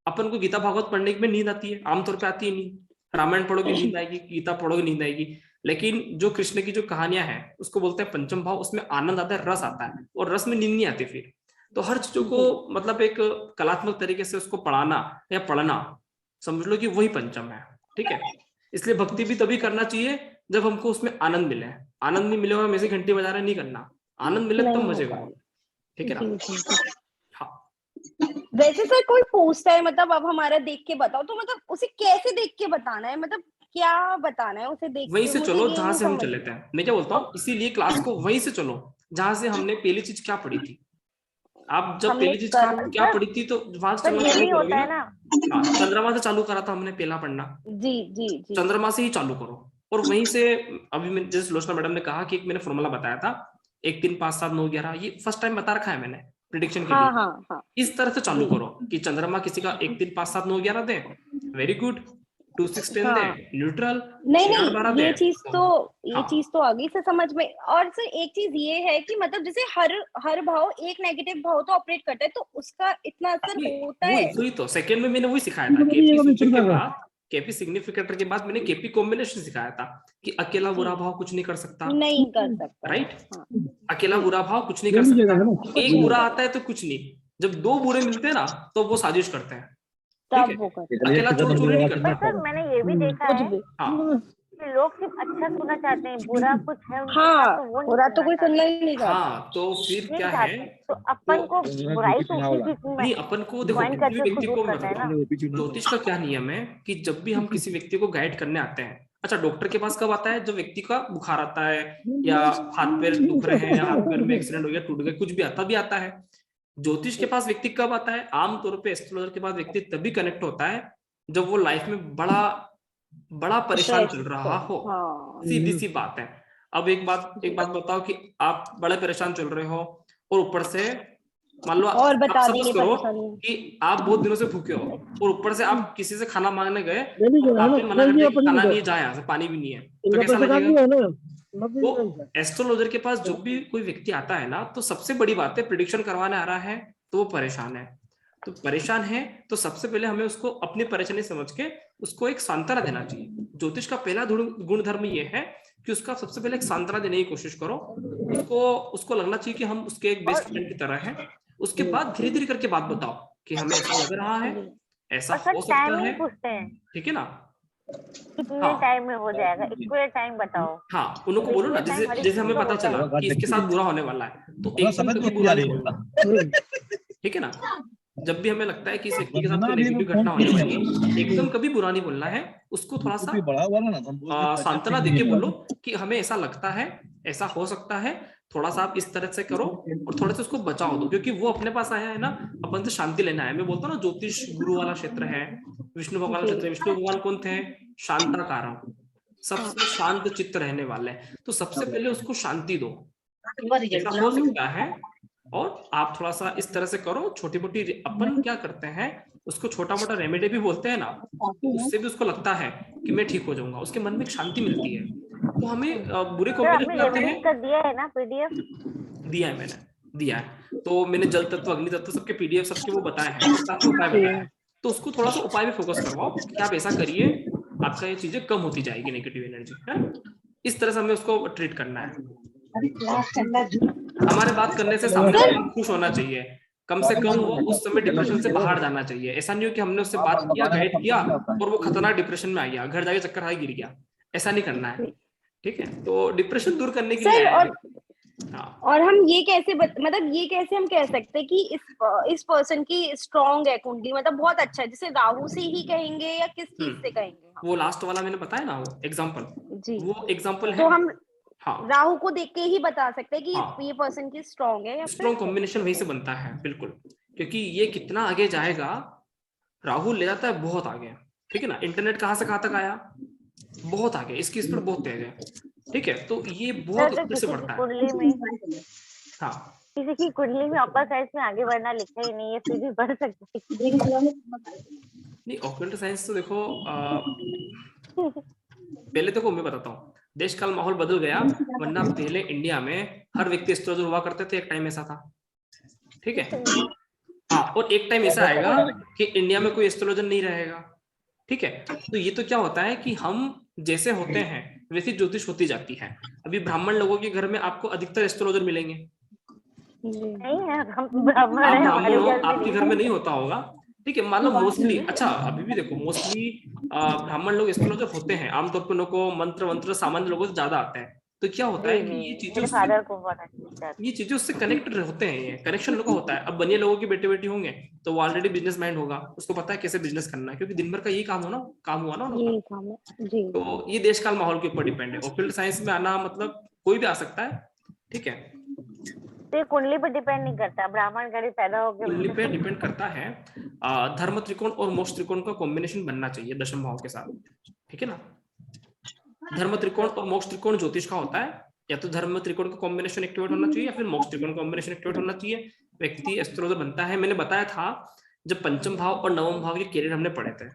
अपन को गीता भागवत पढ़ने में नींद आती है, आमतौर पे आती है नहीं। रामायण पढ़ोगे नींद आएगी, गीता पढ़ोगे नींद आएगी, लेकिन जो कृष्ण की जो कहानियां हैं उसको बोलते हैं पंचम भाव, उसमें आनंद आता है, रस आता है, और रस में नींद नहीं आती फिर। तो हर चीजों को मतलब एक कलात्मक तरीके से उसको पढ़ाना या पढ़ना, समझ लो कि वही पंचम है, ठीक है। इसलिए भक्ति भी तभी करना चाहिए जब हमको उसमें आनंद मिले। आनंद नहीं मिले हम ऐसे घंटी बजा रहे, नहीं करना। आनंद मिले तब मजे करो, ठीक है ना। हाँ वैसे सर कोई पूछता है मतलब अब हमारा देख के बताओ, तो मतलब उसे कैसे देख के बताना है, मतलब क्या बताना है उसे देख के? वहीं से चलो जहां से हम चले थे। मैं क्या बोलता हूँ, इसीलिए क्लास को वहीं से चलो जहां से हमने पहली चीज क्या पढ़ी थी। आप जब पहली चीज क्या पढ़ी थी तो वहां से चलना चालू करोगे ना। चंद्रमा से चालू करा था हमने पहला पढ़ना, जी जी जी, चंद्रमा से ही चालू करो। और वहीं से अभी मैं जैसे लोचना मैडम ने कहा कि एक मैंने फॉर्मूला बताया था 1 3 5 7 9 11, ये फर्स्ट टाइम बता रखा है मैंने प्रिडिक्शन के हाँ लिए। हाँ हाँ इस तरह से चालू करो कि चंद्रमा किसी का 1 3 5 7 9 11 दे, वेरी गुड, 2 6 10 दे, हाँ न्यूट्रल, नहीं 6 8 12 नहीं, दे, ये चीज तो आ गई से समझ में। और सर एक चीज ये है कि मतलब जैसे हर भाव एक नेगेटिव भाव तो ऑपरेट करता है, तो उसका इतना असर होता है। वही तो सेकंड में मैंने वही सिखाया था, केपी सिग्निफिकेटर के बाद मैंने केपी कॉम्बिनेशन सिखाया था कि अकेला बुरा भाव कुछ नहीं कर सकता, नहीं कर सकता, राइट। हाँ। अकेला बुरा भाव कुछ नहीं कर सकता, एक बुरा आता है तो कुछ नहीं, जब 2 बुरे मिलते हैं ना तो वो साजिश करते हैं, ठीक है, अकेला चोर चोरी नहीं करता। सर मैंने ये भी देखा है कि लोग सिर्फ अच्छा सुनना चाहते हैं, बुरा कुछ है उनके साथ तो वो बुरा तो कोई सुनना ही नहीं चाहता। हाँ, तो फिर क्या है, तो अपन को बुराई तो उसी चीज में नहीं अपन को देखो ज्वाइन किसी करके व्यक्ति उसको को दूर मैं करना है बताता ना। हूँ, ज्योतिष का क्या नियम है कि जब भी हम किसी व्यक्ति को गाइड करने आते हैं, अच्छा डॉक्टर के पास कब आता है, जब व्यक्ति का बुखार आता है या हाथ पैर दुख रहे हैं या हाथ पैर में एक्सीडेंट हो गया, टूट गया, कुछ भी आता भी आता है। ज्योतिष के पास व्यक्ति कब आता है, आमतौर पे एस्ट्रोलॉजर के पास व्यक्ति तभी कनेक्ट होता है जब वो लाइफ में बड़ा परेशान चल रहा हो, सीधी सी बात है। अब एक बात बताओ कि आप बड़े परेशान चल रहे हो और ऊपर से मान लो और बता सपोज करो कि आप बहुत दिनों से भूखे हो और ऊपर से आप किसी से खाना मांगने गए, आपने मना कर दिया कि खाना नहीं जाए, यहाँ से पानी भी नहीं है, तो कैसा लगेगा। तो एस्ट्रोलॉजर के पास जब भी कोई व्यक्ति आता है ना, तो सबसे बड़ी बात है प्रिडिक्शन करवाने आ रहा है तो वो परेशान है, तो परेशान है तो सबसे पहले हमें उसको अपनी परेशानी समझ के उसको एक सांत्वना देना चाहिए। ज्योतिष का पहला गुण धर्म ये है कि उसका सबसे पहले एक सांत्वना देने की कोशिश करो, उसको लगना चाहिए कि हम उसके एक बेस्ट फ्रेंड की तरह हैं। उसके बाद धीरे धीरे करके बात बताओ कि हमें ऐसा लग रहा है, ऐसा हो सकता है, पूछते हैं ठीक है ना, कितने टाइम में हो जाएगा, इक्वल टाइम बताओ। हाँ उनको बोलो ना, जैसे हमें पता चला कि इसके साथ बुरा होने वाला है तो एकदम कभी बुरा नहीं बोलना, ठीक है ना। जब भी हमें लगता है कि इस व्यक्ति के साथ कोई नेगेटिव घटना होने वाली है, एकदम कभी बुरा नहीं बोलना है, उसको थोड़ा सा सांत्वना देके बोलो कि हमें ऐसा लगता है, ऐसा हो सकता है, थोड़ा सा आप इस तरह से करो और थोड़ा सा उसको बचाओ दो, क्योंकि वो अपने पास आया है ना, अपन से शांति लेना है। मैं बोलता हूँ ना ज्योतिष गुरु वाला क्षेत्र है, विष्णु भगवान क्षेत्र है। विष्णु भगवान कौन थे, शांताकारक, सबसे शांत चित्त रहने वाले, तो सबसे पहले उसको शांति दो, ऐसा हो सकता है। और आप थोड़ा सा इस तरह से करो, छोटी मोटी अपन क्या करते हैं, उसको छोटा मोटा रेमेडी भी बोलते हैं ना, उससे भी उसको लगता है कि मैं ठीक हो जाऊंगा, उसके मन में एक शांति मिलती है। तो हमें बुरे कॉम्बिनेशन आते हैं। दिया है ना पीडीएफ, दिया है मैंने, दिया है, तो मैंने जल तत्व अग्नि तत्व सबके पीडीएफ सबके वो बताए हैं, साथ में उपाय बताए हैं, तो उसको थोड़ा सा उपाय भी फोकस करवाओ कि आप ऐसा करिए, आपका ये चीजें कम होती जाएगी, नेगेटिव एनर्जी है। इस तरह से हमें उसको ट्रीट करना है। हमारे बात करने से सामने वाला खुश होना चाहिए, कम से कम वो उस समय डिप्रेशन से बाहर जाना चाहिए। ऐसा नहीं हो कि हमने उससे बात किया, गाइड किया और वो खतरनाक डिप्रेशन में आ गया, घर जाके चक्कर आ गिर गया, ऐसा नहीं करना है, ठीक है। तो डिप्रेशन दूर करने के लिए और हम ये कैसे मतलब ये कैसे हम कह सकते हैं कि इस पर्सन की स्ट्रॉन्ग है कुंडली, मतलब बहुत अच्छा है, जैसे राहु से ही कहेंगे या किस चीज से कहेंगे? वो लास्ट वाला मैंने बताया ना, वो एग्जांपल जी, वो एग्जांपल है। तो हम राहु को देख के ही बता सकते हैं कि ये पर्सन की स्ट्रॉन्ग है या स्ट्रॉन्ग कॉम्बिनेशन वहीं से बनता है, बिल्कुल, क्योंकि ये कितना आगे जाएगा, राहु ले जाता है बहुत आगे, ठीक है ना। इंटरनेट कहाँ से कहाँ तक आया, बहुत आगे, इसकी स्पीड बहुत तेज है, ठीक है। तो ये बहुत स्पीड से बढ़ता है। हाँ, किसी की कुंडली में अपर साइड में आगे बढ़ना लिखा ही नहीं है, फिर भी बढ़ सकता है। नहीं, ऑकल्ट साइंस तो देखो पहले देखो मैं बताता हूँ, देश काल माहौल बदल गया, वरना पहले इंडिया में हर व्यक्ति एस्ट्रोलॉजर हुआ करते थे, एक टाइम ऐसा था, ठीक है। हाँ, और एक टाइम ऐसा आएगा कि इंडिया में कोई एस्ट्रोलॉजर नहीं रहेगा, ठीक है। तो ये तो क्या होता है कि हम जैसे होते हैं वैसी ज्योतिष होती जाती है। अभी ब्राह्मण लोगों के घर में आपको अधिकतर एस्ट्रोलॉजर मिलेंगे, नहीं है, हम ब्राह्मण आपके घर में नहीं होता होगा, ठीक है। मान लो मोस्टली, अच्छा अभी भी देखो मोस्टली ब्राह्मण लोग एस्ट्रोलॉजर होते हैं, आमतौर पर उनको मंत्र सामान्य लोगों से ज्यादा आते हैं। तो क्या होता है कि ये चीजें उससे कनेक्टेड होते हैं, ये कनेक्शन लोगों का होता है। अब बनिए लोगों के बेटे बेटी होंगे तो वो ऑलरेडी बिजनेस माइंड होगा, उसको पता है कैसे बिजनेस करना है, क्योंकि दिन भर का यही काम हुआ ना उनका। तो ये देश काल माहौल के ऊपर डिपेंड है। ऑकल्ट साइंस में आना मतलब कोई भी आ सकता है, ठीक है। तो कुंडली पे डिपेंड नहीं करता, ब्राह्मण घर पैदा हो गया, कुंडली पे डिपेंड करता है। धर्म त्रिकोण और मोक्ष त्रिकोण का कॉम्बिनेशन बनना चाहिए 10वें भाव के साथ, ठीक है ना। धर्म त्रिकोण और मोक्ष त्रिकोण ज्योतिष का होता है। या तो धर्म त्रिकोण का कॉम्बिनेशन एक्टिवेट होना चाहिए या फिर मोक्ष त्रिकोण कॉम्बिनेशन एक्टिवेट होना चाहिए, व्यक्ति एस्ट्रोलॉजर बनता है। मैंने बताया था जब पंचम भाव और नवम भाव के कैरियर हमने पढ़े थे,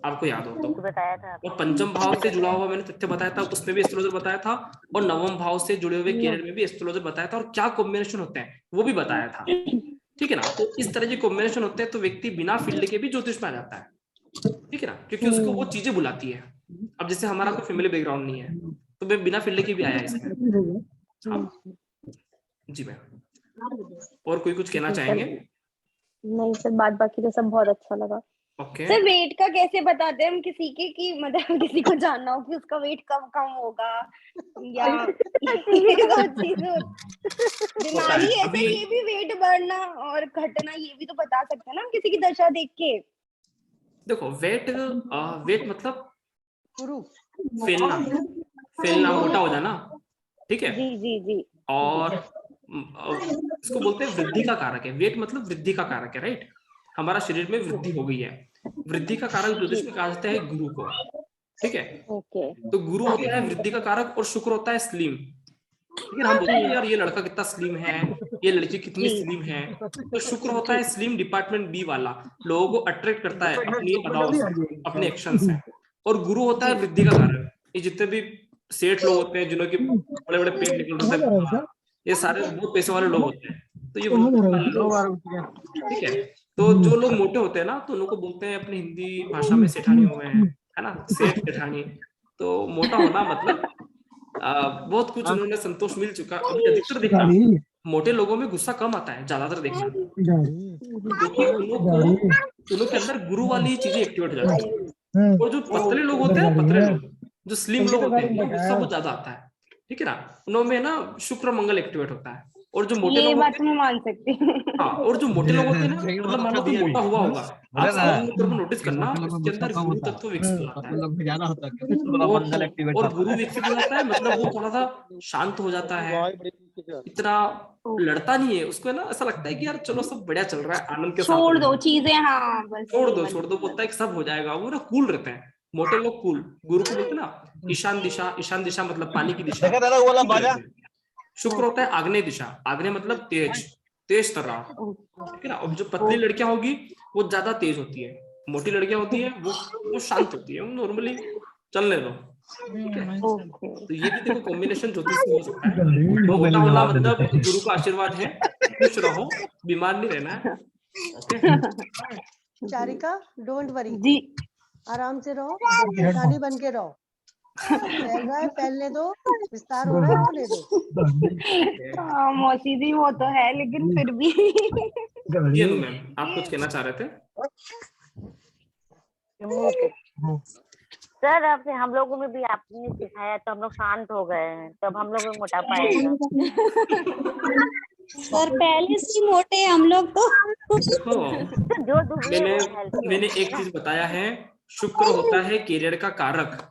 आपको याद हो तो, बताया था। और पंचम भाव से जुड़ा हुआ मैंने तथ्य बताया था, उसमें भी एस्ट्रोलॉजर बताया था, और नवम भाव से जुड़े हुए कैरियर में भी एस्ट्रोलॉजर बताया था, और क्या कॉम्बिनेशन होते हैं वो भी बताया था। ठीक है ना, तो इस तरह के कॉम्बिनेशन होते हैं तो व्यक्ति बिना फील्ड के भी ज्योतिष में आ जाता है। ठीक है ना, क्योंकि उसको वो चीजें बुलाती है। अब जैसे हमारा कोई फैमिली बैकग्राउंड नहीं है तो मैं बिना फील्ड के भी आया इसमें। हाँ जी मैम, और कोई कुछ कहना चाहेंगे? नहीं सर, बाकी तो सब बहुत अच्छा लगा। ओके सर वेट का कैसे बताते हैं हम किसी के, कि मतलब किसी को जानना हो कि उसका वेट कब कम होगा या ये वो चीज बीमारी है, अभी ये भी वेट बढ़ना और घटना ये भी तो बता सकते हैं ना हम किसी की दशा देख के। देखो वेट मतलब गुरु फैलना, फैलना, मोटा हो जाना। ठीक है, जी जी जी। और इसको बोलते हैं वृद्धि का कारक है। वेट मतलब वृद्धि का कारक है, राइट। हमारा शरीर में वृद्धि हो गई है, वृद्धि का कारक ज्योतिष में कहा जाता है गुरु को। ठीक है, ओके। तो गुरु होता है वृद्धि का कारक और शुक्र होता है स्लिम। लेकिन हम बोलते हैं यार ये लड़का कितना स्लिम है, ये लड़की कितनी स्लिम है, तो शुक्र होता है स्लिम डिपार्टमेंट बी वाला, लोगों को अट्रैक्ट करता है अपनी अदाओं से, अपने एक्शन से। और गुरु होता है वृद्धि का कारक। ये जितने भी सेठ लोग होते हैं जिन्हों के बड़े बड़े पेट निकल रहे हैं, ये सारे बहुत पैसे वाले लोग होते हैं, तो ये ठीक है। तो जो लोग मोटे होते हैं ना तो उनको बोलते हैं अपनी हिंदी भाषा में सेठानी हुए हैं, है ना, सेठ सेठानी। तो मोटा होना मतलब बहुत कुछ उन्होंने संतोष मिल चुका। अभी अधिकतर देखना मोटे लोगों में गुस्सा कम आता है, ज्यादातर देखना, क्योंकि उन के अंदर गुरु वाली चीजें एक्टिवेट हो जाती है। और जो पतले लोग होते हैं, पतले लोग जो स्लिम लोग होते हैं, गुस्सा बहुत ज्यादा आता है। ठीक है ना, उनमें ना शुक्र मंगल एक्टिवेट होता है। और जो मोटे लोग होते हैं, मैं मान सकती हूँ। हाँ, और जो मोटे लोग होते हैं ना, मतलब मान लो कोई मोटा हुआ होगा, आप उसको नोटिस करना, उसके अंदर गुरु तत्व विकसित हो जाता है। और गुरु विकसित हो जाता है मतलब वो थोड़ा सा शांत हो जाता है, इतना लड़ता नहीं है, उसको है ना ऐसा लगता है कि यार चलो सब बढ़िया चल रहा है, आनंद के साथ छोड़ दो चीजें, हाँ बस छोड़ दो बोलता है कि सब हो जाएगा। वो ना कूल रहते हैं मोटे लोग, कूल। गुरु को बोलते हैं ना ईशान दिशा, ईशान दिशा मतलब पानी की दिशा। शुक्र होता है आग्नेय दिशा, आग्नेय मतलब तेज, तेज तर्रार। ठीक है ना, और जो पतली लड़कियां होगी वो ज्यादा तेज होती है, मोटी लड़कियां होती है वो शांत होती है, नॉर्मली चलने दो। ठीक है, तो ये भी देखो कॉम्बिनेशन ज्योतिष से हो सकता है। तो मोटा होना मतलब गुरु का आशीर्वाद है, खुश रहो, बीमार नहीं रहना है। ओके चारिका, डोंट वरी जी, आराम से रहो, सेठानी बन के रहो। फैल रहा है फैलने दो, विस्तार हो रहा है होने दो। मौसी जी वो तो है लेकिन फिर भी ये मैम आप कुछ कहना चाह रहे थे? सर आपने हम लोगों में भी आपने सिखाया तो हम लोग शांत हो गए हैं, तब हम लोग में मोटापा आएगा। सर पहले से मोटे हैं हम लोग तो। मैंने एक चीज बताया है, शुक्र होता है कैरियर का कारक,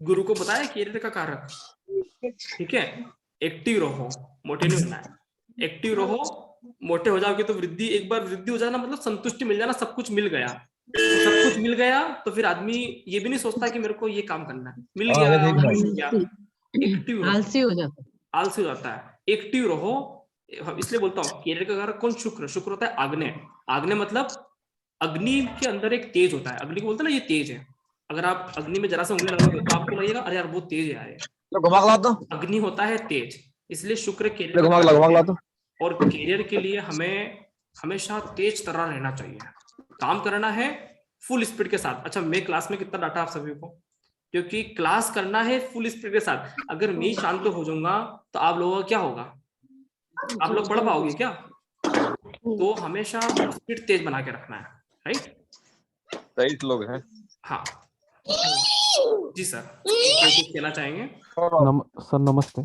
गुरु को बताया कैरियर का कारक। ठीक है, एक्टिव रहो, मोटे नहीं होना है, एक्टिव रहो। मोटे हो जाओगे तो वृद्धि, एक बार वृद्धि हो जाना मतलब संतुष्टि मिल जाना, सब कुछ मिल गया, सब कुछ मिल गया तो फिर आदमी ये भी नहीं सोचता कि मेरे को ये काम करना है, मिल गया, एक्टिव आलसी हो जाता है, आलसी हो जाता है। एक्टिव रहो, इसलिए बोलता हूँ कैरियर का कारक कौन? शुक्र। शुक्र होता है आग्नेय, आग्नेय मतलब अग्नि के अंदर एक तेज होता है, अग्नि को बोलते हैं ना ये तेज है। अगर आप अग्नि में जरा सा उंगली लगाओगे तो आपको लगेगा अरे यार बहुत तेज है यार, अग्नि होता है तेज। इसलिए शुक्र कैरियर, और कैरियर के लिए हमें हमेशा तेज तरह रहना चाहिए, काम करना है फुल स्पीड के साथ। अच्छा, मैं क्लास में कितना डांटा आप सभी को, क्योंकि क्लास करना है फुल स्पीड के साथ। अगर मैं शांत हो जाऊंगा तो आप लोगों का क्या होगा, आप लोग पढ़ पाओगे क्या? तो हमेशा स्पीड तेज बना के रखना है, राइट? 23 लोग हैं। हाँ जी सर, कुछ कहना चाहेंगे? सर नमस्ते।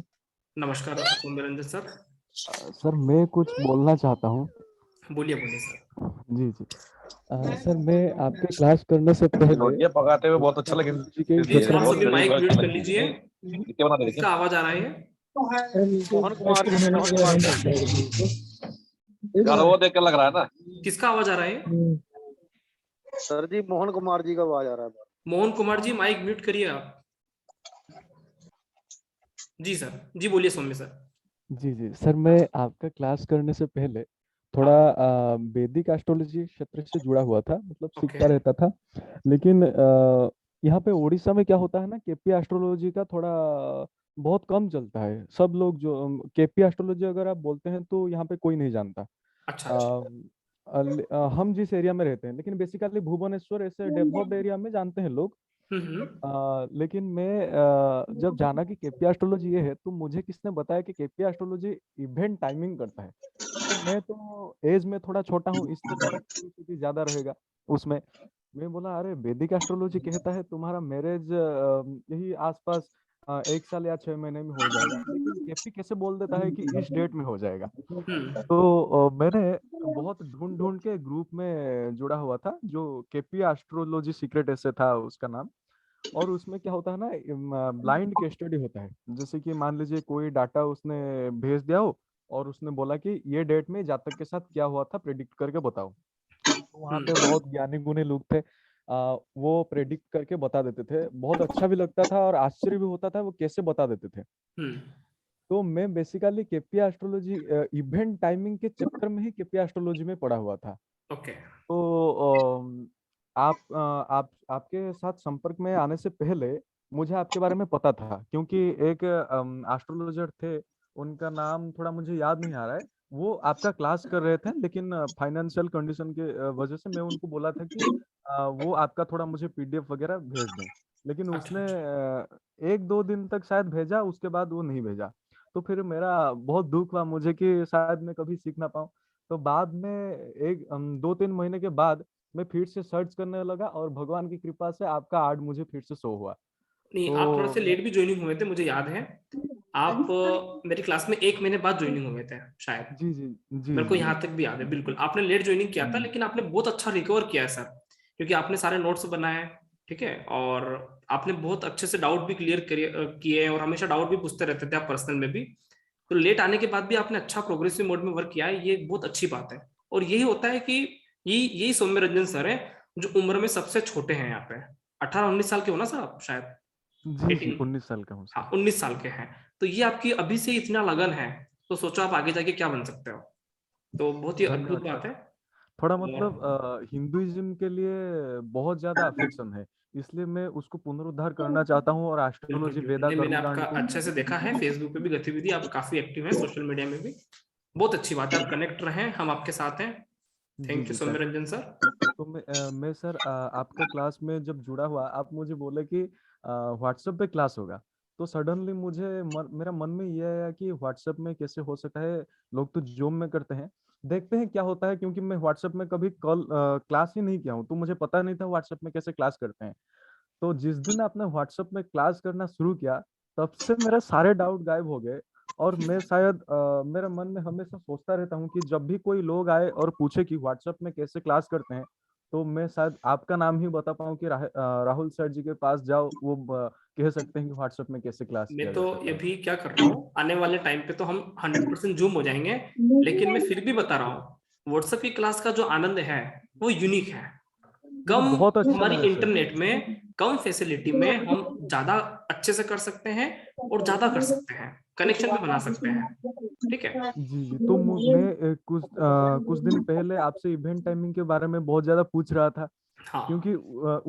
नमस्कार निरंजन सर। सर मैं कुछ बोलना चाहता हूँ। बोलिए बोलिए सर। जी जी सर, मैं आपके क्लास करने से पहले पकाते हुए बहुत अच्छा लगे। आप सभी माइक म्यूट कर लीजिए, इसका आवाज आ रहा है। मोहन कुमार वो देख कर लग रहा है ना। किसका आवाज आ रहा है? सर जी मोहन कुमार जी का आवाज आ रहा है। मोहन कुमार जी माइक म्यूट करिए आप। जी सर, जी बोलिए सौम्य सर। जी सर, मैं आपका क्लास करने से पहले थोड़ा वैदिक एस्ट्रोलॉजी क्षेत्र से जुड़ा हुआ था, मतलब ओके। सीखता रहता था। लेकिन यहाँ पे उड़ीसा में क्या होता है ना, केपी एस्ट्रोलॉजी का थोड़ा बहुत कम चलता है। सब लोग जो केपी एस्ट्रोलॉजी अगर आप बोलते हैं तो यहाँ पे कोई नहीं जानता। अच्छा हम जिस एरिया में रहते हैं, लेकिन बेसिकली भुवनेश्वर ऐसे डेवलप्ड एरिया में जानते हैं लोग। हम्म। लेकिन मैं जब जाना कि केपी एस्ट्रोलॉजी ये है, तो मुझे किसने बताया कि केपी एस्ट्रोलॉजी इवेंट टाइमिंग करता है। तो मैं तो एज में थोड़ा छोटा हूँ, इससे थोड़ा क्यूरियोसिटी ज्यादा रहेगा उसमें। मैं बोला अरे वैदिक एस्ट्रोलॉजी कहता है तुम्हारा मैरिज यही आसपास 1 साल या 6 महीने में हो जाएगा, लेकिन केपी कैसे बोल देता है कि इस डेट में हो जाएगा। तो मैंने बहुत ढूंढ ढूंढ के ग्रुप में जुड़ा हुआ था, जो केपी एस्ट्रोलॉजी सीक्रेट ऐसे था उसका नाम। और उसमें क्या होता है ना, ब्लाइंड केस स्टडी होता है। जैसे कि मान लीजिए कोई डाटा उसने भेज दिया हो और उसने बोला कि ये डेट में जातक के साथ क्या हुआ था प्रेडिक्ट करके बताओ। तो वहाँ पे बहुत ज्ञानी गुणी लोग थे, वो प्रेडिक्ट करके बता देते थे। बहुत अच्छा भी लगता था और आश्चर्य भी होता था वो कैसे बता देते थे। तो मैं basically KP astrology event timing के चक्कर में ही केपी एस्ट्रोलॉजी में पढ़ा हुआ था। ओके। तो आपके साथ संपर्क में आने से पहले मुझे आपके बारे में पता था, क्योंकि एक एस्ट्रोलॉजर थे, उनका नाम थोड़ा मुझे याद नहीं आ रहा है। वो आपका क्लास कर रहे थे, लेकिन फाइनेंशियल कंडीशन के वजह से मैं उनको बोला था कि वो आपका थोड़ा मुझे पीडीएफ वगैरह भेज दें। लेकिन उसने 1-2 दिन तक शायद भेजा, उसके बाद वो नहीं भेजा। तो फिर मेरा बहुत दुख हुआ मुझे कि शायद मैं कभी सीख ना पाऊँ। तो बाद में 2-3 महीने के बाद मैं फिर से सर्च करने लगा और भगवान की कृपा से आपका आर्ट मुझे फिर से शो हुआ। नहीं, आप थोड़ा सा लेट भी ज्वाइनिंग हुए थे, मुझे याद है। आप मेरी क्लास में 1 महीने बाद ज्वाइनिंग हुए थे शायद। जी मेरे को यहाँ तक भी याद है बिल्कुल। आपने लेट ज्वाइनिंग किया था, लेकिन आपने बहुत अच्छा रिकवर किया है सर, क्योंकि आपने सारे नोट्स बनाए, ठीक है, और आपने बहुत अच्छे से डाउट भी क्लियर किए और हमेशा डाउट भी पूछते रहते थे आप पर्सनल में भी। तो लेट आने के बाद भी आपने अच्छा प्रोग्रेसिव मोड में वर्क किया है, ये बहुत अच्छी बात है। और यही होता है कि यही सौम्य रंजन सर है जो उम्र में सबसे छोटे हैं यहाँ पे। 18-19 साल के हो ना सर आप शायद? जी 19 साल का हूँ सर। हाँ, 19 साल के हैं। तो ये आपकी अभी से इतना लगन है, तो सोचो आप आगे जाके क्या बन सकते हो। तो बहुत ही अद्भुत बात है। थोड़ा मतलब हिंदुइज्म के लिए बहुत ज्यादा अफेक्शन है, इसलिए मैं उसको पुनरुद्धार करना चाहता हूँ। और एस्ट्रोलॉजी, वेदा, मैंने कर्मकांड आपका अच्छे से देखा है, फेसबुक पे भी गतिविधि, आप काफी एक्टिव हैं, सोशल मीडिया में भी। बहुत अच्छी बात है, आप कनेक्ट रहें, हम आपके साथ हैं। Thank you Saumya Ranjan sir. तो मैं सर आपका क्लास में जब जुड़ा हुआ, आप मुझे बोले कि व्हाट्सएप पे क्लास होगा। तो सडनली मेरा मन में ये आया कि व्हाट्सएप में कैसे हो सकता है, लोग तो जूम में करते हैं, देखते हैं क्या होता है। क्योंकि मैं व्हाट्सएप में कभी क्लास ही नहीं किया हूँ, तो मुझे पता नहीं था व्हाट्सएप में कैसे क्लास करते हैं। तो जिस दिन आपने व्हाट्सएप में क्लास करना शुरू किया, तब से मेरे सारे डाउट गायब हो गए। और मैं शायद मेरे मन में हमेशा सोचता रहता हूँ कि जब भी कोई लोग आए और पूछे कि व्हाट्सएप में कैसे क्लास करते हैं, तो मैं शायद आपका नाम ही बता पाऊँ कि राहुल सर जी के पास जाओ, वो कह सकते हैं कि व्हाट्सएप में कैसे क्लास मैं किया तो जा सकता ये है। भी क्या कर रहा हूँ, आने वाले टाइम पे तो हम 100% जूम हो जाएंगे, लेकिन मैं फिर भी बता रहा हूँ, व्हाट्सएप की क्लास का जो आनंद है वो यूनिक है। कम बहुत अच्छा हमारी लगा सर। इंटरनेट में कम फैसिलिटी में हम ज्यादा अच्छे से कर सकते हैं और ज्यादा कर सकते हैं, कनेक्शन भी बना सकते हैं, ठीक है। जी तो मैं कुछ दिन पहले आपसे इवेंट टाइमिंग के बारे में बहुत ज्यादा पूछ रहा था। हाँ, क्योंकि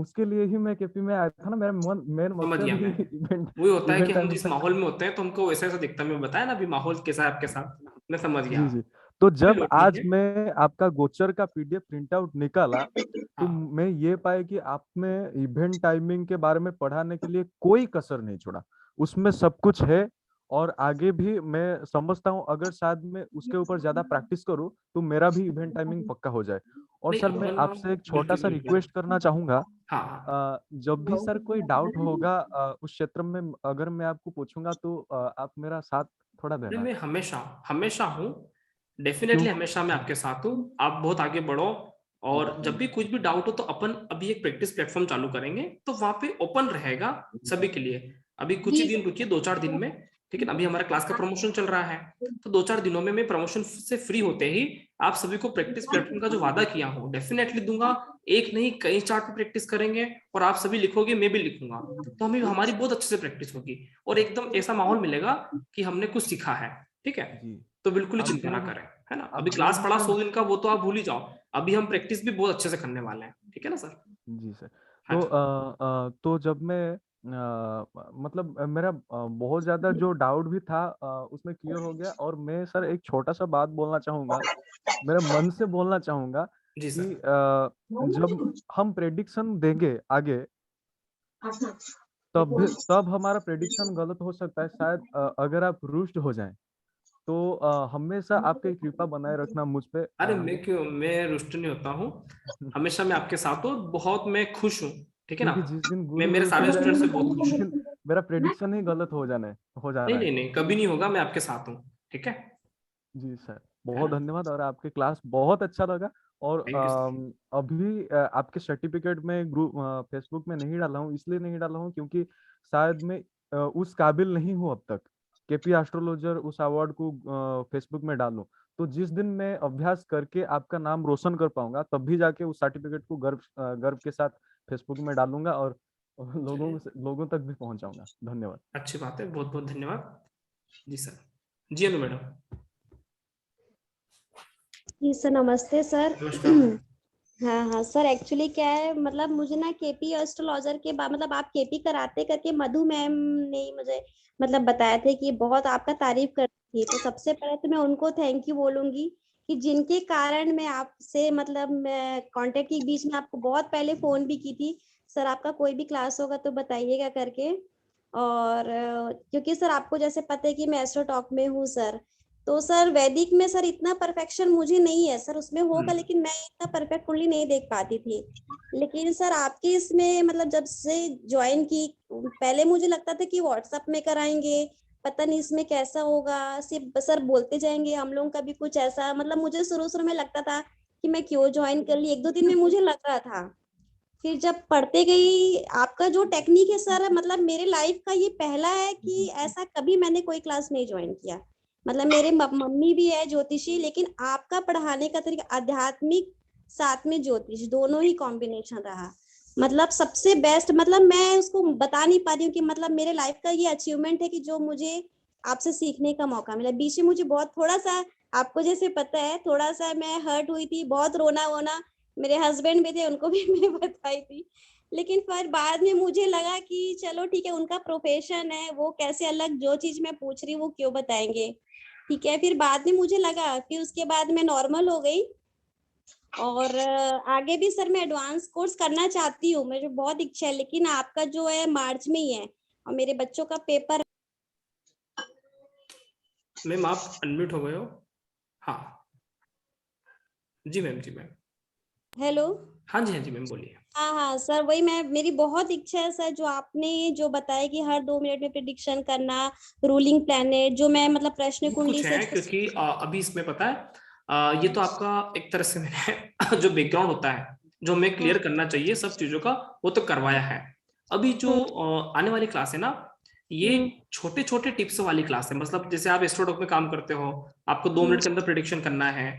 उसके लिए ही मैं केपी में आया था ना। मेरा मेन समझ मकसद गया ही मैं। इवेंट वही होता है कि हम टाइमिंग जिस था। माहौल में होते हैं तो हमको वैसा वैसा दिखता है। मैं बताया ना अभी माहौल कैसा है आपके साथ, मैं समझ गया। जी तो जब चलो ठीक आज है। मैं आपका गोचर का पीडीएफ प्रिंट आउट निकाला, तो हाँ, मैं ये पाया कि आपने इवेंट टाइमिंग के बारे में पढ़ाने के लिए कोई कसर नहीं छोड़ा। उसमें सब कुछ है। और आगे भी मैं समझता हूँ, अगर शायद मैं उसके ऊपर ज्यादा प्रैक्टिस करूँ तो मेरा भी इवेंट टाइमिंग पक्का हो जाए। और नहीं सर मैं अपन आपसे एक छोटा बिल्कुल सा बिल्कुल। रिक्वेस्ट करना चाहूंगा। हाँ, जब भी सर कोई डाउट होगा उस क्षेत्र में, अगर मैं आपको पूछूंगा तो आप मेरा साथ थोड़ा नहीं, देना। मैं हमेशा हमेशा हूँ, क्यों? डेफिनेटली हमेशा मैं आपके साथ हूँ। आप बहुत आगे बढ़ो, और जब भी कुछ भी डाउट हो तो अपन अभी एक प्रैक्टिस प्लेटफॉर्म चालू करेंगे, तो वहां पे ओपन रहेगा सभी के लिए। अभी कुछ ही दिन रुकिए, 2-4 दिन में ठीक है ना। अभी हमारा क्लास का प्रमोशन चल रहा है, तो 2-4 दिनों में मैं प्रमोशन से फ्री होते ही आप सभी को प्रैक्टिस प्लेटफॉर्म का जो वादा किया हूँ डेफिनेटली दूंगा। एक नहीं कई चार्ट पे प्रैक्टिस करेंगे और आप सभी लिखोगे, मैं भी लिखूंगा, तो हमें हमारी बहुत अच्छे से प्रैक्टिस होगी और एकदम ऐसा माहौल मिलेगा कि हमने कुछ सीखा है। ठीक है, तो बिल्कुल ही चिंता ना करें, है ना। अभी क्लास पढ़ा 100 दिन का, वो तो आप भूल ही जाओ। अभी हम प्रैक्टिस भी बहुत अच्छे से करने वाले हैं, ठीक है ना सर। जी सर। हाँ तो जब मैं मतलब मेरा बहुत ज्यादा जो डाउट भी था उसमें क्लियर हो गया। और मैं सर एक छोटा सा बात बोलना चाहूंगा, मेरे मन से बोलना चाहूंगा जी कि सर। जब हम प्रेडिक्शन देंगे आगे, तब हमारा प्रेडिक्शन गलत हो सकता है शायद। अगर आप रुष्ट हो जाएं तो हमेशा आपकी कृपा बनाए रखना मुझ पे। अरे मैं क्यों, मैं रुष्ट नहीं होता हूँ, हमेशा मैं आपके साथ हूँ, बहुत मैं खुश हूँ, ठीक है ना। क्योंकि जिस दिन मैं गुरु मेरे रुष्ट सारे जाएगा स्टूडेंट से तो बहुत खुश उस हूँ। दिन मेरा प्रेडिक्शन ही गलत हो जा नहीं रहा है। नहीं नहीं, कभी नहीं होगा, मैं आपके साथ हूँ, ठीक है। जी सर, है बहुत ना। धन्यवाद। और आपके क्लास बहुत अच्छा लगा। और थैंक यू सर। अभी आपके सर्टिफिकेट में ग्रुप फेसबुक में नहीं डाला हूँ, इसलिए नहीं डाला हूँ क्योंकि शायद मैं उस काबिल नहीं हूँ अब तक केपी एस्ट्रोलॉजर उस अवार्ड को फेसबुक में डालूं। तो जिस दिन मैं अभ्यास करके आपका नाम रोशन कर पाऊंगा तब भी जाके उस सर्टिफिकेट को गर्व के साथ फेसबुक में डालूंगा और लोगों तक भी पहुंचाऊंगा। धन्यवाद। अच्छी बात है, बहुत बहुत धन्यवाद। जी सर। जी अनु मैडम। जी सर, नमस्ते सर। नमस्कार मैडम। हाँ हाँ सर, एक्चुअली क्या है, मतलब मुझे ना केपी एस्ट्रोलॉजर के बाद, मतलब आप केपी कराते करके मधु मैम ने मुझे मतलब बताया थे कि बहुत आपका तारीफ करती थी। तो सबसे पहले तो मैं उनको थैंक यू बोलूंगी कि जिनके कारण मैं आपसे मतलब मैं कांटेक्ट के बीच में आपको बहुत पहले फोन भी की थी, सर आपका कोई भी क्लास होगा तो बताइएगा करके। और क्योंकि सर आपको जैसे पता है कि मैं एस्ट्रो टॉक में हूँ सर, तो सर वैदिक में सर इतना परफेक्शन मुझे नहीं है सर, उसमें होगा लेकिन मैं इतना परफेक्ट कुंडली नहीं देख पाती थी। लेकिन सर आपके इसमें मतलब जब से ज्वाइन की, पहले मुझे लगता था कि व्हाट्सएप में कराएंगे, पता नहीं इसमें कैसा होगा, सिर्फ सर बोलते जाएंगे हम लोगों का भी कुछ ऐसा, मतलब मुझे शुरू शुरू में लगता था कि मैं क्यों ज्वाइन कर ली, 1-2 दिन में मुझे लग रहा था। फिर जब पढ़ते गई, आपका जो टेक्निक है सर, मतलब मेरे लाइफ का ये पहला है कि ऐसा कभी मैंने कोई क्लास नहीं ज्वाइन किया। मतलब मेरे मम्मी भी है ज्योतिषी, लेकिन आपका पढ़ाने का तरीका आध्यात्मिक साथ में ज्योतिष दोनों ही कॉम्बिनेशन रहा, मतलब सबसे बेस्ट। मतलब मैं उसको बता नहीं पा रही हूँ कि मतलब मेरे लाइफ का ये अचीवमेंट है कि जो मुझे आपसे सीखने का मौका मिला। बीच में मुझे बहुत थोड़ा सा, आपको जैसे पता है, थोड़ा सा मैं हर्ट हुई थी, बहुत रोना वोना, मेरे हस्बैंड भी थे, उनको भी मैंने बताई थी। लेकिन फिर बाद में मुझे लगा कि चलो ठीक है, उनका प्रोफेशन है, वो कैसे अलग जो चीज मैं पूछ रही हूँ वो क्यों बताएंगे, ठीक है। फिर बाद में मुझे लगा, फिर उसके बाद मैं नॉर्मल हो गई। और आगे भी सर मैं एडवांस कोर्स करना चाहती हूँ, मुझे बहुत इच्छा है, लेकिन आपका जो है मार्च में ही है और मेरे बच्चों का पेपर। मैम आप अनम्यूट हो गए हो। हाँ जी मैम, जी मैम। हेलो। हाँ जी मैम, बोलिए। हाँ हाँ सर, वही मैं, मेरी बहुत इच्छा है सर, जो आपने जो बताया कि हर 2 मिनट में प्रेडिक्शन करना, रूलिंग प्लैनेट, जो मैं मतलब प्रश्न कुंडली कुछ से है क्योंकि अभी इसमें पता है ये तो आपका एक तरह से मैंने जो बैकग्राउंड होता है जो हमें क्लियर करना चाहिए सब चीजों का, वो तो करवाया है। अभी जो आने वाली क्लास है ना, ये छोटे छोटे टिप्स वाली क्लास है। मतलब जैसे आप एस्ट्रोटॉक में काम करते हो, आपको 2 मिनट के अंदर प्रेडिक्शन करना है,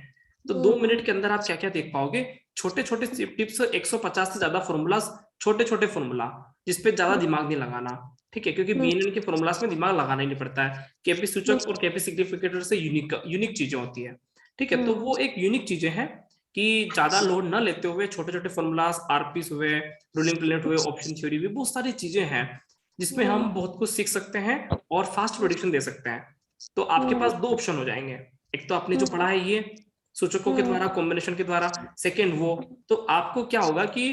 तो 2 मिनट के अंदर आप क्या क्या देख पाओगे, छोटे छोटे टिप्स, 150 से ज्यादा फॉर्मूलाज, छोटे छोटे फॉर्मूला जिसपे ज्यादा दिमाग नहीं लगाना, ठीक है, क्योंकि बीएनएन के फॉर्मूलाज में दिमाग लगाना ही नहीं पड़ता है। केपी सूचक और केपी सिग्निफिकेटर से यूनिक चीजें होती है, ठीक है। तो वो एक यूनिक चीजें हैं कि ज्यादा लोड न लेते हुए छोटे छोटे फॉर्मूलाज, आरपीस हुए, रूलिंग प्लेनेट हुए, ऑप्शन थ्योरी भी, बहुत सारी चीजें हैं जिसमें हम बहुत कुछ सीख सकते हैं और फास्ट प्रेडिक्शन दे सकते हैं। तो आपके पास 2 ऑप्शन हो जाएंगे, एक तो आपने जो पढ़ा है ये सूचकों के द्वारा, कॉम्बिनेशन के द्वारा, सेकेंड वो। तो आपको क्या होगा कि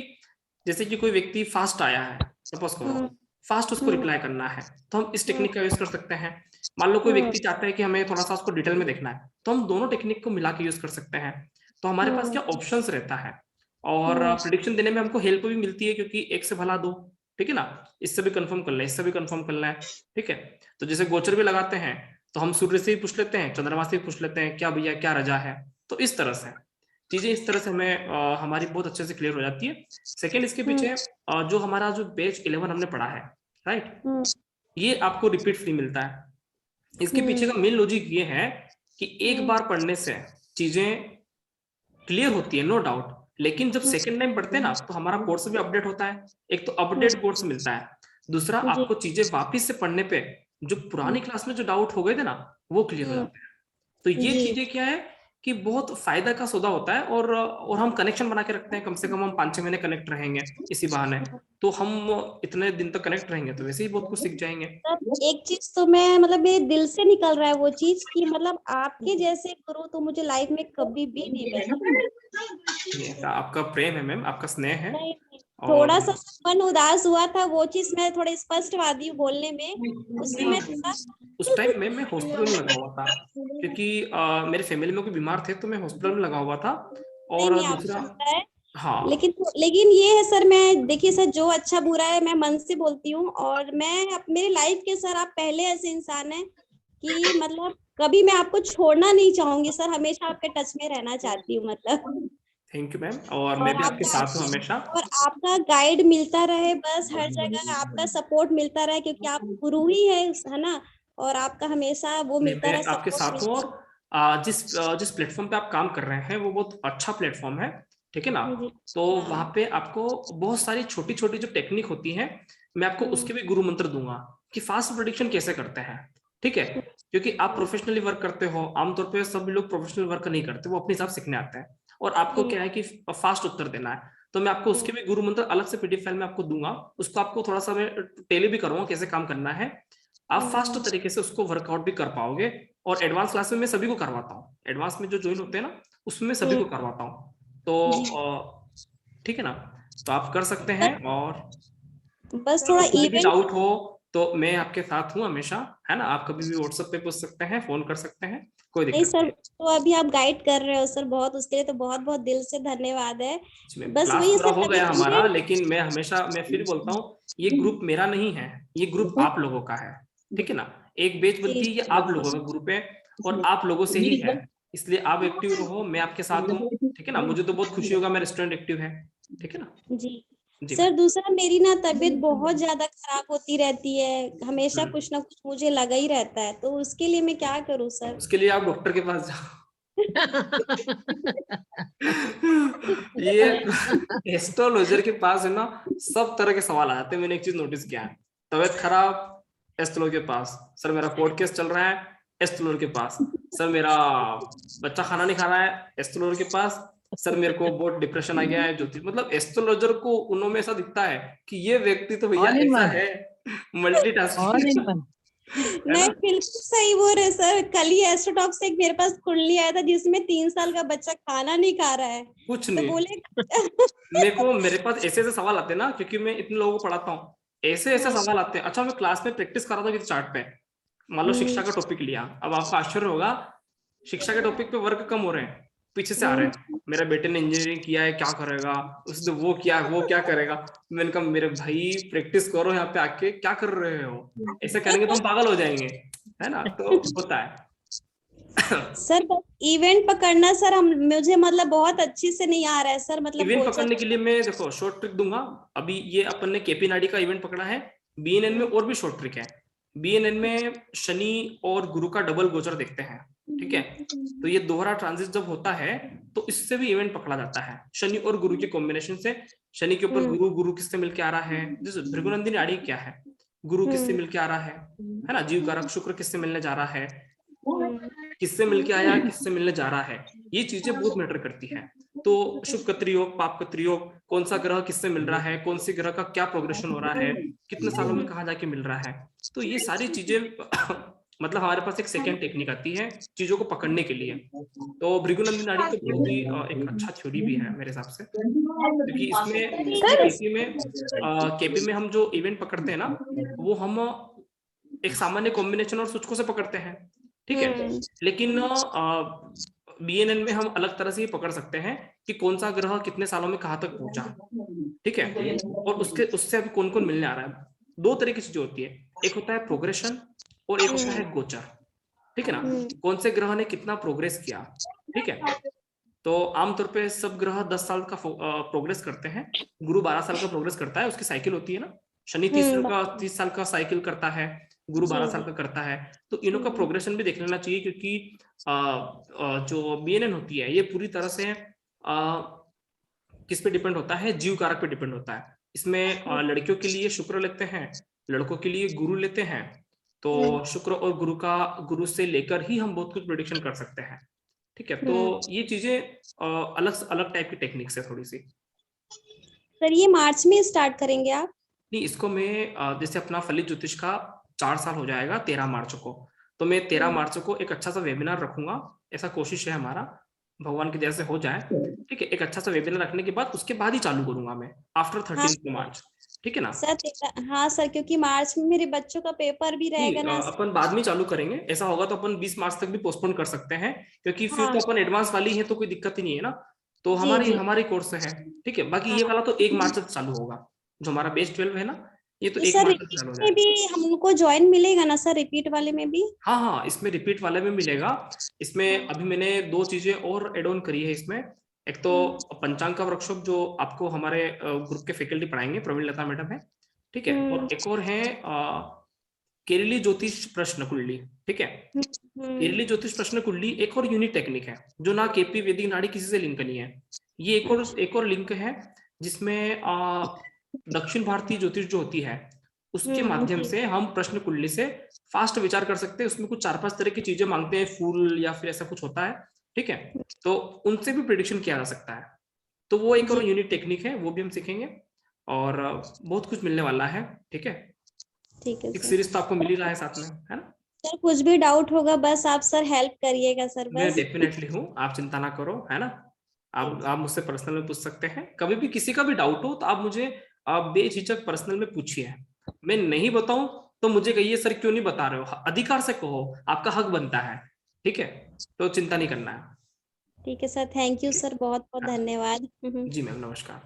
जैसे कि कोई व्यक्ति फास्ट आया है, सपोज करो फास्ट उसको रिप्लाई करना है, तो हम इस टेक्निक का यूज कर सकते हैं। मान लो कोई व्यक्ति चाहता है कि हमें थोड़ा सा उसको डिटेल में देखना है, तो हम दोनों टेक्निक को मिला के यूज कर सकते हैं। तो हमारे पास क्या ऑप्शंस रहता है, और प्रिडिक्शन देने में हमको हेल्प भी मिलती है, क्योंकि एक से भला दो, ठीक है ना। इससे भी कंफर्म कर लें, इससे भी कंफर्म कर लें, ठीक है। तो जैसे गोचर भी लगाते हैं तो हम सूर्य से भी पूछ लेते हैं, चंद्रमा से भी पूछ लेते हैं, क्या भैया क्या रजा है। तो इस तरह से चीजें, इस तरह से हमें हमारी बहुत अच्छे से क्लियर हो जाती है। सेकेंड, इसके पीछे जो हमारा जो बैच 11 हमने पढ़ा है, राइट, ये आपको रिपीट फ्री मिलता है, इसके पीछे का मेन लॉजिक ये है कि एक बार पढ़ने से चीजें क्लियर होती है, नो डाउट, लेकिन जब सेकंड टाइम पढ़ते हैं ना तो हमारा कोर्स भी अपडेट होता है। एक तो अपडेट कोर्स मिलता है, दूसरा आपको चीजें वापिस से पढ़ने पे जो पुरानी क्लास में जो डाउट हो गए थे ना वो क्लियर हो जाते हैं। तो ये चीजें क्या है कि बहुत फायदा का सौदा होता है, और हम कनेक्शन बना के रखते हैं, कम से कम हम 5-6 महीने कनेक्ट रहेंगे इसी बहाने, तो हम इतने दिन तक कनेक्ट रहेंगे तो वैसे ही बहुत कुछ सीख जाएंगे। एक चीज तो मैं मतलब मेरे दिल से निकल रहा है वो चीज कि मतलब आपके जैसे गुरु तो मुझे लाइफ में कभी भी नहीं मिले। आपका प्रेम है मैम, आपका स्नेह है। थोड़ा सा मन उदास हुआ था, वो चीज मैं थोड़ा स्पष्टवादी हूँ बोलने में, उससे मैं उस टाइम मैं हॉस्पिटल में लगा हुआ था, क्योंकि मेरे फैमिली में कोई बीमार थे तो मैं हॉस्पिटल में लगा हुआ था। और दूसरा हाँ, लेकिन ये है सर, मैं देखिए सर जो अच्छा बुरा है मैं मन से बोलती हूँ, और मैं मेरे लाइफ के सर आप पहले ऐसे इंसान हैं कि मतलब कभी मैं आपको छोड़ना नहीं चाहूंगी सर, हमेशा आपके टच में रहना चाहती हूँ मतलब। थैंक यू मैम, और मैं भी आपके साथ हूँ हमेशा। और आपका गाइड मिलता रहे बस, हर जगह आपका सपोर्ट मिलता रहे, क्योंकि आप गुरु ही है ना, और आपका हमेशा वो मिलता रहे, आपके साथ हूँ। और जिस प्लेटफॉर्म पे आप काम कर रहे हैं वो बहुत अच्छा प्लेटफॉर्म है, ठीक है ना। तो वहां पे आपको बहुत सारी छोटी छोटी जो टेक्निक होती है, मैं आपको उसके भी गुरु मंत्र दूंगा कि फास्ट प्रेडिक्शन कैसे करते हैं, ठीक है। क्योंकि आप प्रोफेशनली वर्क करते हो, आमतौर पे सभी लोग प्रोफेशनल वर्क नहीं करते, वो अपने हिसाब सीखने आते हैं, और आपको क्या है कि फास्ट उत्तर देना है। तो मैं आपको उसके भी गुरु मंत्र अलग से पीडीएफ फाइल में आपको दूंगा, उसको आपको थोड़ा सा मैं टेली भी करूंगा कैसे काम करना है, आप फास्ट तरीके से उसको वर्कआउट भी कर पाओगे। और एडवांस क्लास में मैं सभी को करवाता हूँ, एडवांस में जो ज्वाइन होते हैं ना उसमें सभी को करवाता हूँ, तो ठीक है ना, तो आप कर सकते हैं। और बस थोड़ा इवेंट डाउट हो तो मैं आपके साथ हूँ हमेशा, है ना। आप कभी भी व्हाट्सएप पे पूछ सकते हैं, फोन कर सकते हैं, कोई दिक्कत नहीं सर। तो अभी आप गाइड कर रहे हो सर, बहुत उसके लिए तो बहुत बहुत दिल से धन्यवाद है। बस वही पूरा हो गया हमारा, लेकिन मैं फिर बोलता हूँ ये ग्रुप मेरा नहीं है, ये ग्रुप आप लोगों का है, ठीक है ना। एक बेच बनती है, ये आप लोगों का ग्रुप है और आप लोगों से ही है, इसलिए आप एक्टिव रहो, मैं आपके साथ हूँ, ठीक है ना। मुझे तो बहुत खुशी होगा मेरा स्टूडेंट एक्टिव है, ठीक है ना जी। सर दूसरा, मेरी ना तबीयत बहुत ज्यादा खराब होती रहती है, हमेशा कुछ ना कुछ मुझे लगा ही रहता है, तो उसके लिए मैं क्या करूँ सर? उसके लिए आप डॉक्टर के पास जाओ। ये एस्ट्रोलॉजर के पास है ना सब तरह के सवाल आ जाते हैं। मैंने एक चीज नोटिस किया है, तबीयत खराब एस्ट्रोलॉजर के पास, सर मेरा पॉडकास्ट चल रहा है एस्ट्रोलॉजर के पास, सर मेरा बच्चा खाना नहीं खा रहा है एस्ट्रोलॉजर के पास, सर मेरे को बहुत डिप्रेशन आ गया है ज्योतिष। मतलब एस्ट्रोलॉजर को उन्होंने ऐसा दिखता है कि ये व्यक्ति तो भैया ऐसा है मल्टीटास्किंग। नहीं बिल्कुल सही बोल रहे सर। कल ही एस्ट्रोटॉक से एक मेरे पास कुंडली आया था जिसमें 3 साल का बच्चा खाना नहीं खा रहा है, कुछ तो नहीं बोले मेरे पास ऐसे ऐसे सवाल आते हैं ना, क्योंकि मैं इतने लोगों को पढ़ाता हूँ, ऐसे ऐसे सवाल आते हैं। अच्छा, मैं क्लास में प्रैक्टिस कर रहा था किसी चार्ट पे, मान लो शिक्षा का टॉपिक लिया, अब आपको आश्चर्य होगा शिक्षा के टॉपिक पे वर्क कम हो रहे हैं, पीछे से आ रहे हैं, मेरे बेटे ने इंजीनियरिंग किया है क्या करेगा, उसने वो किया वो क्या करेगा। मैंने कहा मेरे भाई प्रैक्टिस करो, यहाँ पे आके क्या कर रहे हो, ऐसा करेंगे तो हम पागल हो जाएंगे, है ना। तो होता है सर इवेंट पकड़ना सर मुझे मतलब बहुत अच्छी से नहीं आ रहा है सर। मतलब इवेंट पकड़ने के लिए मैं देखो शॉर्ट ट्रिक दूंगा। अभी ये अपन ने केपी नाडी का इवेंट पकड़ा है, बीएनएन में और भी शॉर्ट ट्रिक है। बीएनएन में शनि और गुरु का डबल गोचर देखते हैं, ठीक है। तो ये दोहरा ट्रांजिट जब होता है तो इससे भी इवेंट पकड़ा जाता है, शनि और गुरु के कॉम्बिनेशन से। शनि के ऊपर गुरु, गुरु किससे मिलके आ रहा है, जैसे भृगुनंदिनी नाड़ी क्या है, गुरु किससे मिलके आ रहा है ना, जीव कारक शुक्र किससे मिलने जा रहा है, किससे मिलके आया किससे मिलने जा रहा है, ये चीजें बहुत मैटर करती हैं। तो शुभ कत्री योग, पाप कत्री योग, कौन सा ग्रह किससे मिल रहा है, कौन सी ग्रह का क्या प्रोग्रेशन हो रहा है, कितने सालों में कहाँ जाके मिल रहा है, तो ये सारी चीजें मतलब हमारे पास एक सेकेंड टेक्निक आती है चीजों को पकड़ने के लिए। तो भृगुनंदिनी नाड़ी तो बहुत ही एक अच्छा थ्योरी भी है मेरे हिसाब से, क्योंकि इसमें केपी में हम जो इवेंट पकड़ते हैं ना वो हम एक सामान्य कॉम्बिनेशन और सूचकों से पकड़ते हैं, ठीक है। लेकिन बीएनएन में हम अलग तरह से ही पकड़ सकते हैं कि कौन सा ग्रह कितने सालों में कहाँ तक पहुंचा, ठीक है, और उससे अभी कौन कौन मिलने आ रहा है। 2 तरह की चीजें होती है, एक होता है प्रोग्रेशन और एक होता है गोचर, ठीक है ना। कौन से ग्रह ने कितना प्रोग्रेस किया, ठीक है। तो आमतौर पे सब ग्रह 10 साल का प्रोग्रेस करते हैं, गुरु 12 साल का प्रोग्रेस करता है, उसकी साइकिल होती है ना। शनि 30 साल का साइकिल करता है, गुरु 12 जी। साल का करता है, तो इनों का प्रोग्रेशन भी देख लेना चाहिए, क्योंकि जो BNN होती है ये पूरी तरह से किस पे डिपेंड होता है, जीव कारक पे डिपेंड होता है। इसमें लड़कियों के लिए शुक्र लेते हैं, लड़कों के लिए गुरु लेते हैं। तो शुक्र और गुरु से लेकर ही हम बहुत कुछ प्रेडिक्शन कर सकते हैं। ठीक है, तो ये चीजें अलग अलग टाइप की टेक्निक्स है थोड़ी सी। सर ये मार्च में स्टार्ट करेंगे आप? नहीं, इसको मैं जैसे अपना फलित ज्योतिष का 4 साल हो जाएगा 13 मार्च को, तो मैं 13 मार्च को एक अच्छा सा वेबिनार रखूंगा, ऐसा कोशिश है हमारा, भगवान की दया से हो जाए। ठीक है, एक अच्छा सा वेबिनार रखने के बाद उसके बाद ही चालू करूंगा मैं, आफ्टर 13 मार्च। ठीक है ना सर? हाँ सर, क्योंकि मार्च में मेरे बच्चों का पेपर भी रहेगा ना। अपन बाद में चालू करेंगे, ऐसा होगा तो अपन 20 मार्च तक भी पोस्टपोन कर सकते हैं, क्योंकि फिर हाँ। तो अपन एडवांस वाली है तो कोई दिक्कत ही नहीं है ना। तो जी। हमारी कोर्स है। ठीक है, बाकी ये वाला तो 1 मार्च तक चालू होगा, जो हमारा बेस 12 है ना, ये तो 1 सर मार्च तक रिपीट चालू हो में भी जाएगा। हमको ज्वाइन मिलेगा ना सर, रिपीट वाले में भी? हाँ, इसमें रिपीट वाले में मिलेगा। इसमें अभी मैंने 2 चीजें और एड ऑन करी है इसमें। एक तो पंचांग का वर्कशॉप जो आपको हमारे ग्रुप के फैकल्टी पढ़ाएंगे, प्रवीण लता मैडम है। ठीक है, और एक और है केरली ज्योतिष प्रश्न कुंडली। ठीक है, केरली ज्योतिष प्रश्न कुंडली एक और यूनिक टेक्निक है, जो ना केपी वैदिक नाड़ी किसी से लिंक नहीं है। ये एक और लिंक है, जिसमें दक्षिण भारतीय ज्योतिष जो होती है उसके माध्यम से हम प्रश्न कुंडली से फास्ट विचार कर सकते हैं। उसमें कुछ 4-5 तरह की चीजें मांगते हैं, फूल या फिर ऐसा कुछ होता है। ठीक है, तो उनसे भी प्रिडिक्शन किया जा सकता है। तो वो एक और यूनिक टेक्निक है, वो भी हम सीखेंगे, और बहुत कुछ मिलने वाला है। ठीक है, ठीक है एक सर। सीरीज तो आपको मिल ही रहा है साथ में, है ना? सर कुछ भी डाउट होगा बस आप सर हेल्प करिएगा सर, मैं बस। डेफिनेटली हूँ, आप चिंता ना करो, है ना? आप मुझसे पर्सनल में पूछ सकते हैं, कभी भी किसी का भी डाउट हो तो आप मुझे बेझिझक पर्सनल में पूछिए। मैं नहीं बताऊं तो मुझे कहिए सर क्यों नहीं बता रहे हो, अधिकार से कहो, आपका हक बनता है। ठीक है, तो चिंता नहीं करना है। ठीक है सर, थैंक यू सर, बहुत बहुत धन्यवाद। जी मैम, नमस्कार।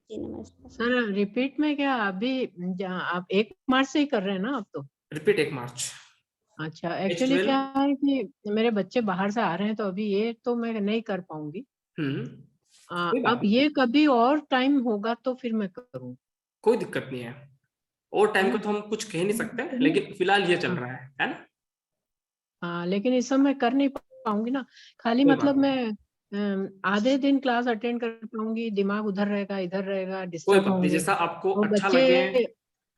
जी नमस्कार सर। रिपीट में क्या अभी आप 1 मार्च से ही कर रहे हैं ना आप? तो रिपीट 1 मार्च। अच्छा, एक्चुअली क्या है कि मेरे बच्चे बाहर से आ रहे हैं, तो अभी ये तो मैं नहीं कर पाऊंगी। अब ये कभी और टाइम होगा तो फिर मैं करूँ। कोई दिक्कत नहीं है, और टाइम को तो हम कुछ कह नहीं सकते, लेकिन फिलहाल ये चल रहा है ना? हाँ, लेकिन इस समय कर नहीं पाऊंगी ना, खाली मतलब मैं आधे दिन क्लास अटेंड कर पाऊंगी, दिमाग उधर रहेगा इधर रहेगा, डिस्टर्ब होंगे। जैसा आपको और अच्छा बच्चे लगे।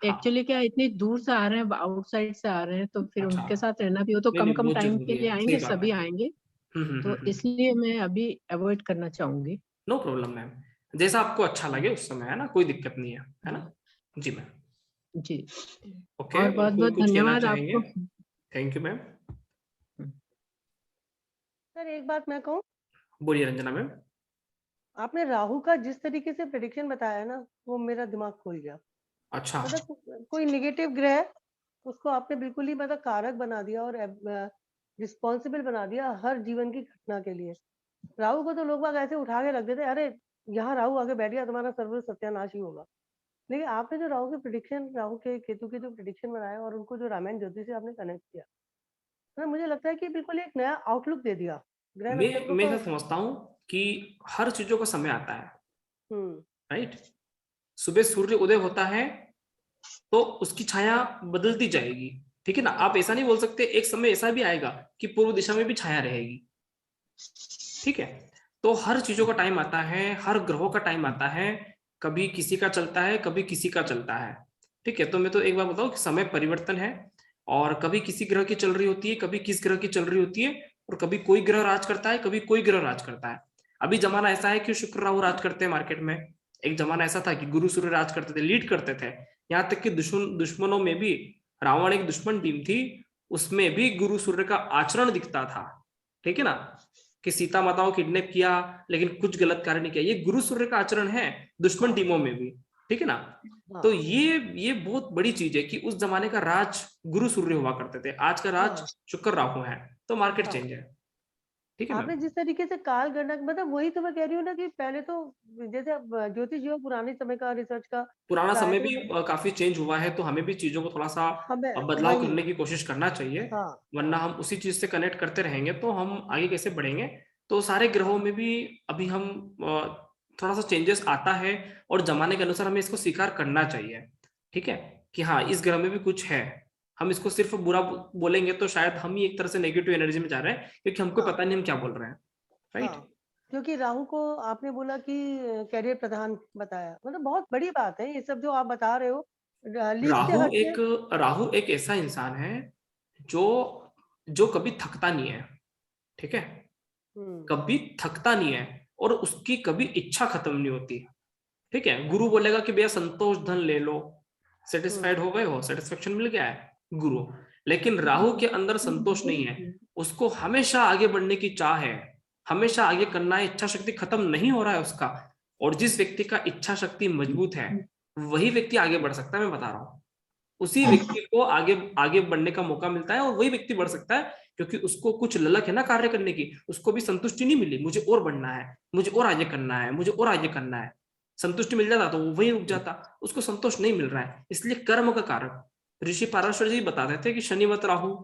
एक्चुअली क्या इतनी दूर से आ रहे हैं, आउटसाइड से आ रहे हैं, तो फिर उनके साथ रहना भी हो, तो नहीं, कम बहुत टाइम जरूरी के लिए है, सही आएंगे, बात सभी है। आएंगे, तो इसलिए मैं अभी अवॉइड करना चाहूंगी। नो प्रॉब्लम मैम, जैसा आपको अच्छा लगे उस समय, है ना? कोई दिक्कत नहीं है ना? जी मैम। जी, ओके, और बहुत बहुत कुछ कहना धन्यवाद चाहेंगे? आपको। Thank you ma'am. सर एक बात मैं कहूँ, बोलिए रंजना मैम। आपने राहु का जिस तरीके से प्रेडिक्शन बताया ना, वो मेरा दिमाग खोल गया। अच्छा, मतलब कोई निगेटिव ग्रह, उसको आपने बिल्कुल ही मतलब कारक बना दिया और रिस्पॉन्सिबल बना दिया हर जीवन की घटना के लिए। राहु को तो लोग बाग ऐसे उठा के रख देते, अरे यहाँ राहु आगे बैठ गया, तुम्हारा सर्व सत्यानाश ही होगा। लेकिन आपने जो राहु के प्रेडिक्शन, राहु के केतु के जो प्रेडिक्शन बनाया और उनको जो रामायण ज्योतिष से आपने कनेक्ट किया, तो मुझे लगता है कि बिल्कुल एक नया आउटलुक दे दिया ग्रह नक्षत्रों मैं को। ऐसा समझता हूँ कि हर चीजों का समय आता है, हम्म, राइट? सुबह सूर्य उदय होता है तो उसकी छाया बदलती जाएगी। ठीक है ना? आप ऐसा नहीं बोल सकते, एक समय ऐसा भी आएगा कि पूर्व दिशा में भी छाया रहेगी। ठीक है, तो हर चीजों का टाइम आता है, हर ग्रहों का टाइम आता है, कभी किसी का चलता है, कभी किसी का चलता है। ठीक है, तो मैं तो एक बार बताऊं कि समय परिवर्तन है, और कभी किसी ग्रह की चल रही होती है, कभी किस ग्रह की चल रही होती है, और कभी कोई ग्रह राज करता है, कभी कोई ग्रह राज करता है। अभी जमाना ऐसा है कि शुक्र राहु राज करते हैं मार्केट में। एक जमाना ऐसा था कि गुरु सूर्य राज करते थे, लीड करते थे। यहाँ तक कि दुश्मनों में भी, रावण एक दुश्मन टीम थी, उसमें भी गुरु सूर्य का आचरण दिखता था। ठीक है ना? कि सीता माता को किडनैप किया लेकिन कुछ गलत कार्य नहीं किया, ये गुरु सूर्य का आचरण है दुश्मन टीमों में भी। ठीक है ना? तो ये बहुत बड़ी चीज है कि उस जमाने का राज गुरु सूर्य हुआ करते थे, आज का राज शुक्र राहु है, तो मार्केट चेंज है। ठीक है आपने मैम? जिस तरीके से काल गणना, मतलब वही तो मैं कह रही हूँ ना कि पहले तो जैसे अब ज्योतिष जो पुराने समय का रिसर्च का पुराना रहा है, समय तो भी काफी चेंज हुआ है, तो हमें भी चीजों को थोड़ा सा हमें बदलाव वही, करने की कोशिश करना चाहिए, वरना हम उसी चीज से कनेक्ट करते रहेंगे तो हम आगे कैसे बढ़ेंगे। तो सारे ग्रहों में भी अभी हम थोड़ा सा चेंजेस आता है, और जमाने के अनुसार हमें इसको स्वीकार करना चाहिए। ठीक है, कि हाँ इस ग्रह में भी कुछ है, हम इसको सिर्फ बुरा बोलेंगे तो शायद हम ही एक तरह से नेगेटिव एनर्जी में जा रहे हैं, क्योंकि हमको पता नहीं हम क्या बोल रहे हैं, राइट? क्योंकि राहु को आपने बोला कि कैरियर प्रधान बताया, मतलब बहुत बड़ी बात है ये सब जो आप बता रहे हो। राहु एक ऐसा इंसान है जो कभी थकता नहीं है, ठीक है, कभी थकता नहीं है, और उसकी कभी इच्छा खत्म नहीं होती, ठीक है। गुरु बोलेगा कि भैया संतोष धन ले लो, सेटिस्फाइड हो गए हो, सेटिस्फेक्शन मिल गया है गुरु। लेकिन राहु के अंदर संतोष नहीं है, उसको हमेशा आगे बढ़ने की चाह है, हमेशा आगे करना है, इच्छा शक्ति खत्म नहीं हो रहा है उसका। और जिस व्यक्ति का इच्छा शक्ति मजबूत है वही व्यक्ति आगे बढ़ सकता है, मैं बता रहा हूँ। उसी व्यक्ति को आगे बढ़ने का मौका मिलता है और वही व्यक्ति बढ़ सकता है, क्योंकि उसको कुछ ललक है ना कार्य करने की, उसको भी संतुष्टि नहीं मिली, मुझे और बढ़ना है, मुझे और आगे करना है, मुझे और आगे करना है। संतुष्टि मिल जाता तो वो वही रुक जाता, उसको संतोष नहीं मिल रहा है, इसलिए कर्म का कारक। ऋषि पाराशर जी बताते थे कि शनिवत राहु,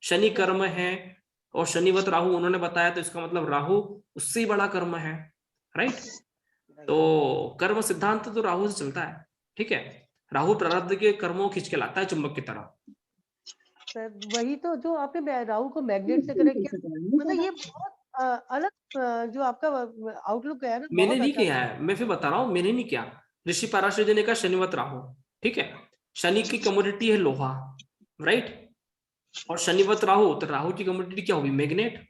शनि कर्म है और शनिवत राहु उन्होंने बताया, तो इसका मतलब राहु उससे ही बड़ा कर्म है, राइट? तो कर्म सिद्धांत तो राहु से चलता है, ठीक है। राहु प्रारब्ध के कर्मों खींच के लाता है चुंबक की तरह। सर वही तो जो आपने राहु को मैग्नेट से कनेक्ट किया, मतलब ये बहुत अलग जो आपका आउटलुक है ना। मैंने नहीं किया है, मैं फिर बता रहा हूँ, मैंने नहीं किया। ऋषि पाराशर जी ने कहा शनिवत राहु, ठीक है। शनि की कमोडिटी है लोहा, राइट? और शनिवत राहु, तो राहु की कमोडिटी क्या होगी? मैग्नेट।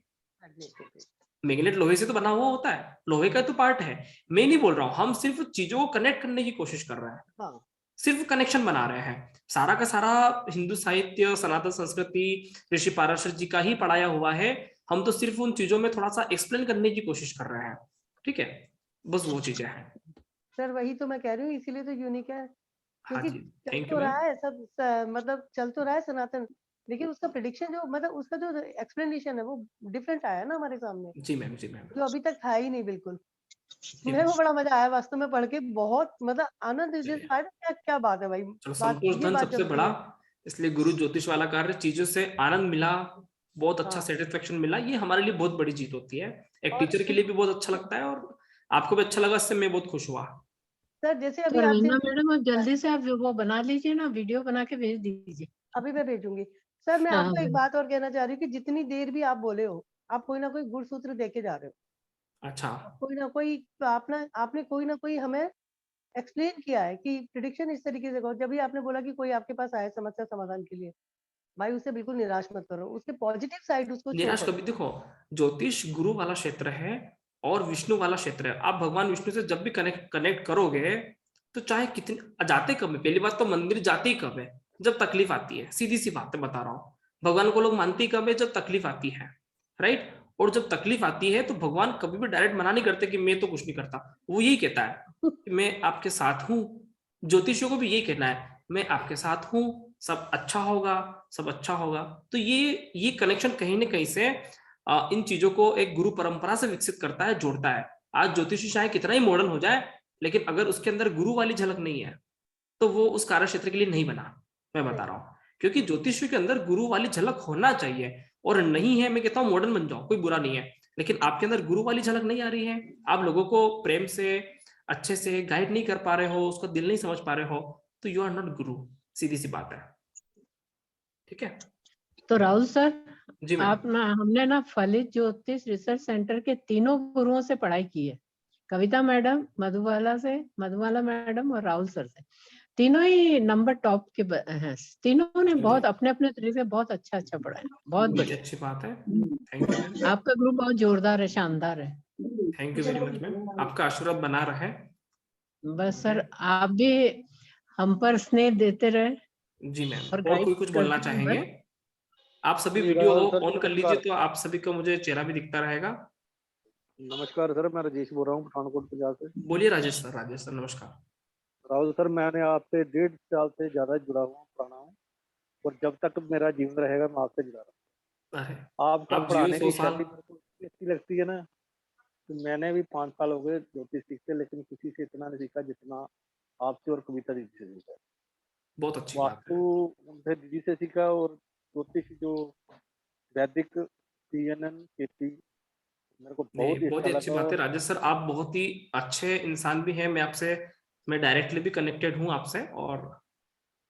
मैग्नेट लोहे से तो बना हुआ होता है, लोहे का तो पार्ट है। मैं नहीं बोल रहा हूँ, हम सिर्फ चीजों को कनेक्ट करने की कोशिश कर रहे हैं, सिर्फ कनेक्शन बना रहे हैं। सारा का सारा हिंदू साहित्य, सनातन संस्कृति ऋषि पाराशर जी का ही पढ़ाया हुआ है, हम तो सिर्फ उन चीजों में थोड़ा सा एक्सप्लेन करने की कोशिश कर रहे हैं, ठीक है। बस वो चीजें हैं सर, वही तो मैं कह रही हूँ, इसीलिए तो यूनिक है, क्योंकि चल तो रहा है सब, मतलब चल तो रहा है सनातन, लेकिन उसका प्रेडिक्शन जो, मतलब उसका जो एक्सप्लेनेशन है वो डिफरेंट आया ना हमारे सामने। जी मैम, जी मैम, जो अभी तक था ही नहीं बिल्कुल। मेरे को बड़ा मजा आया वास्तव में पढ़ के, बहुत मतलब आनंद। क्या बात है भाई, चलो संतोष धन सबसे बड़ा, इसलिए गुरु ज्योतिष वाला कार्य, चीजों से आनंद मिला, बहुत अच्छा सेटिस्फेक्शन मिला, ये हमारे लिए बहुत बड़ी जीत होती है। एक टीचर के लिए भी बहुत अच्छा लगता है, और आपको भी अच्छा लगा, इससे मैं बहुत खुश हुआ। सर जैसे अभी तो मैडम आप जल्दी से आप वो बना लीजिए ना, वीडियो बना के भेज दीजिए। अभी मैं भेजूंगी। सर मैं आपको एक बात और कहना चाह रही हूँ कि जितनी देर भी आप बोले हो, आप कोई ना कोई गुण सूत्र देके जा रहे हो। अच्छा, कोई ना कोई आपने कोई ना कोई हमें एक्सप्लेन किया है कि प्रिडिक्शन इस तरीके से करो। जब भी आपने बोला कि कोई आपके पास आए समस्या समाधान के लिए, भाई उसे बिल्कुल निराश मत करो, उसके पॉजिटिव साइड उसको निराश कभी, देखो ज्योतिष गुरु वाला क्षेत्र है और विष्णु वाला क्षेत्र है। आप भगवान विष्णु से जब भी कनेक्ट करोगे तो चाहे कितने जाते कब है, पहली बात तो मंदिर जाते ही कब है? जब तकलीफ आती है, सीधी सी बात है बता रहा हूँ। भगवान को लोग मानते ही कब है? जब तकलीफ आती है, राइट? और जब तकलीफ आती है तो भगवान कभी भी डायरेक्ट मना नहीं करते कि मैं तो कुछ नहीं करता, वो यही कहता है कि मैं आपके साथ हूँ। ज्योतिषियों को भी यही कहना है, मैं आपके साथ हूँ, सब अच्छा होगा, सब अच्छा होगा। तो ये कनेक्शन कहीं ना कहीं से इन चीजों को एक गुरु परंपरा से विकसित करता है, जोड़ता है। आज ज्योतिषी चाहे कितना ही मॉडर्न हो जाए, लेकिन अगर उसके अंदर गुरु वाली झलक नहीं है तो वो उस कार्य क्षेत्र के लिए नहीं बना, मैं बता रहा हूँ। क्योंकि ज्योतिषी के अंदर गुरु वाली झलक होना चाहिए, और नहीं है, मैं कहता हूँ मॉडर्न बन जाओ, कोई बुरा नहीं है, लेकिन आपके अंदर गुरु वाली झलक नहीं आ रही है, आप लोगों को प्रेम से अच्छे से गाइड नहीं कर पा रहे हो, उसका दिल नहीं समझ पा रहे हो, तो यू आर नॉट गुरु, सीधी सी बात है, ठीक है। तो राहुल सर जी आप हमने ना फलित ज्योतिष रिसर्च सेंटर के तीनों गुरुओं से पढ़ाई की है, कविता मैडम, मधुबाला मैडम और राहुल सर से। तीनों ही नंबर टॉप के हैं, तीनों ने बहुत अपने अपने तरीके से बहुत अच्छा पढ़ाया, बहुत बढ़िया, अच्छी बात है। Thank you. आपका ग्रुप बहुत जोरदार है, शानदार है। Thank you very much ma'am, आपका आशीर्वाद बना रहे। बस सर आप भी हम पर स्नेह देते रहे। जी मैम, और कोई कुछ बोलना चाहेंगे? आप सभी वीडियो ऑन कर लीजिए तो आप सभी को मुझे चेहरा भी दिखता रहेगा। नमस्कार सर, मैं राजेश बोल रहा हूँ पठानकोट पंजाब से। बोलिए राजेश सर, नमस्कार। राहुल सर, मैंने आपसे 1.5 साल से ज्यादा जुड़ा हुआ पुराना हूँ, और जब तक मेरा जीवन रहेगा मैं आपसे जुड़ा रहा हूँ। आपका पढ़ाने की शैली मेरे को अच्छी लगती है ना, तो मैंने भी 5 साल हो गए ज्योतिष सीखते, लेकिन किसी से इतना नहीं सीखा जितना आपसे और कविता दीदी से सीखा। बहुत अच्छी बात है। वास्तु उनसे दीदी से सीखा, और ज्योतिष जो वैदिक CNN खेती मेरे को बहुत ही अच्छी बात है राजेश सर, आप बहुत ही अच्छे इंसान भी हैं। मैं डायरेक्टली भी कनेक्टेड हूँ आपसे, और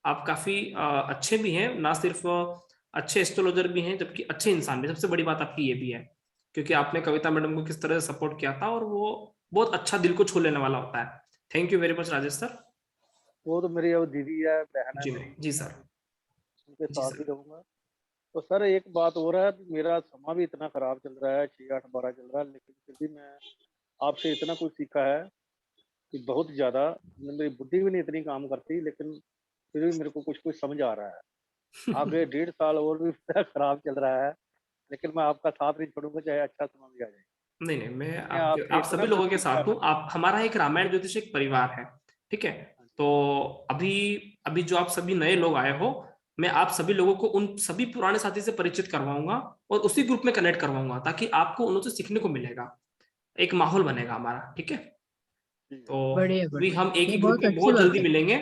आप काफी अच्छे भी हैं, ना सिर्फ अच्छे एस्ट्रोलॉजर भी हैं, जबकि अच्छे इंसान भी। सबसे बड़ी बात आपकी ये भी है, क्योंकि आपने कविता मैडम को किस तरह से सपोर्ट किया था, और वो बहुत अच्छा दिल को छू लेने वाला होता है। Thank you very much Rajesh sir. वो तो मेरी अब दीदी है, बहन है मेरी। जी सर, उनके साथ ही रहूंगा। तो सर एक बात हो रहा है, मेरा समा भी इतना खराब चल रहा है, 6, 8, 12 चल रहा है, लेकिन फिर भी मैं आपसे इतना कुछ सीखा है कि बहुत ज्यादा, मेरी बुद्धि भी नहीं इतनी काम करती, लेकिन फिर भी मेरे को कुछ कुछ समझ आ रहा है। आगे 1.5 साल और भी खराब चल रहा है, लेकिन मैं आपका साथ नहीं छोड़ूंगा, चाहे अच्छा समय भी आ जाए। नहीं, मैं आपसे आप सभी लोगों के साथ हूँ। आप, हमारा एक रामायण ज्योतिष एक परिवार है, ठीक है। तो अभी जो आप सभी नए लोग आए हो, मैं आप सभी लोगों को उन सभी पुराने साथी से परिचित करवाऊंगा और उसी ग्रुप में कनेक्ट करवाऊंगा, ताकि आपको उनसे सीखने को मिलेगा, एक माहौल बनेगा हमारा, ठीक है। तो अभी हम एक ही ग्रुप में बहुत जल्दी मिलेंगे,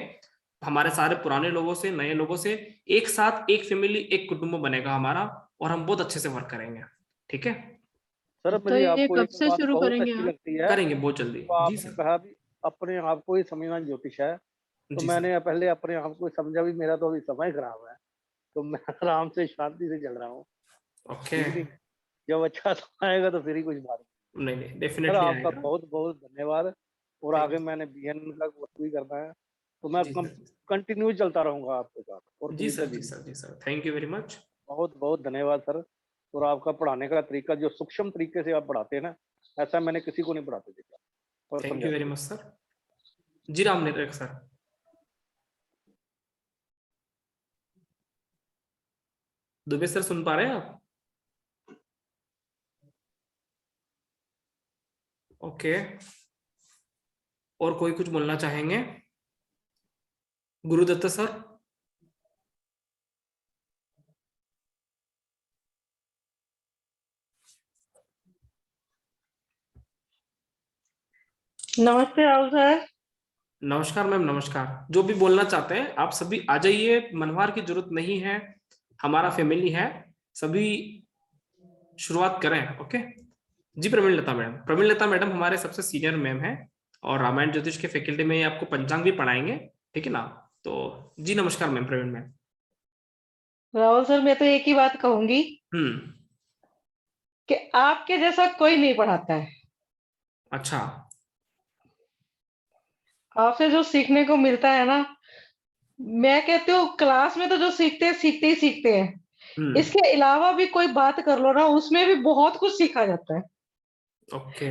हमारे सारे पुराने लोगों से, नए लोगों से, एक साथ एक फैमिली, एक कुटुंब बनेगा हमारा, और हम बहुत अच्छे से वर्क करेंगे, ठीक है। सर तो ये कब से शुरू करेंगे? लगती है, करेंगे बहुत जल्दी। तो आपने कहा भी अपने आप को ही समझना ज्योतिष है, तो मैंने पहले अपने आप को समझा भी, मेरा तो अभी समय खराब है, तो मैं आराम से शांति से चल रहा हूँ। ओके, जब अच्छा समय आएगा तो फिर ही कुछ बात नहीं, डेफिनेटली आपका बहुत बहुत धन्यवाद। और आगे मैंने बीएन का कोर्स भी करना है, तो मैं कंटिन्यू चलता रहूंगा आपके साथ। और जी sir, thank you very much, बहुत बहुत धन्यवाद सर। और आपका पढ़ाने का तरीका, जो सूक्ष्म तरीके से आप पढ़ाते हैं ना, ऐसा मैंने किसी को नहीं पढ़ाते देखा। और thank you very much sir. जी राम नेत्रक सर। दुबे सर सुन पा रहे हैं आप? ओके, और कोई कुछ बोलना चाहेंगे? गुरुदत्त सर। नमस्ते राहुल सर। नमस्कार मैम, नमस्कार। जो भी बोलना चाहते हैं आप सभी आ जाइए, मनवार की जरूरत नहीं है, हमारा फैमिली है, सभी शुरुआत करें। ओके जी। प्रवीण लता मैडम हमारे सबसे सीनियर मैम है, और रामायण ज्योतिष के फैकल्टी में आपको पंचांग भी पढ़ाएंगे, ठीक है ना। तो जी नमस्कार ma'am, Praveen ma'am. Rahul sir, मैं तो एक ही बात कहूंगी कि आपके जैसा कोई नहीं पढ़ाता है। अच्छा, आपसे जो सीखने को मिलता है ना, मैं कहती हूँ क्लास में तो जो सीखते हैं सीखते ही सीखते हैं, इसके अलावा भी कोई बात कर लो ना, उसमें भी बहुत कुछ सीखा जाता है। ओके,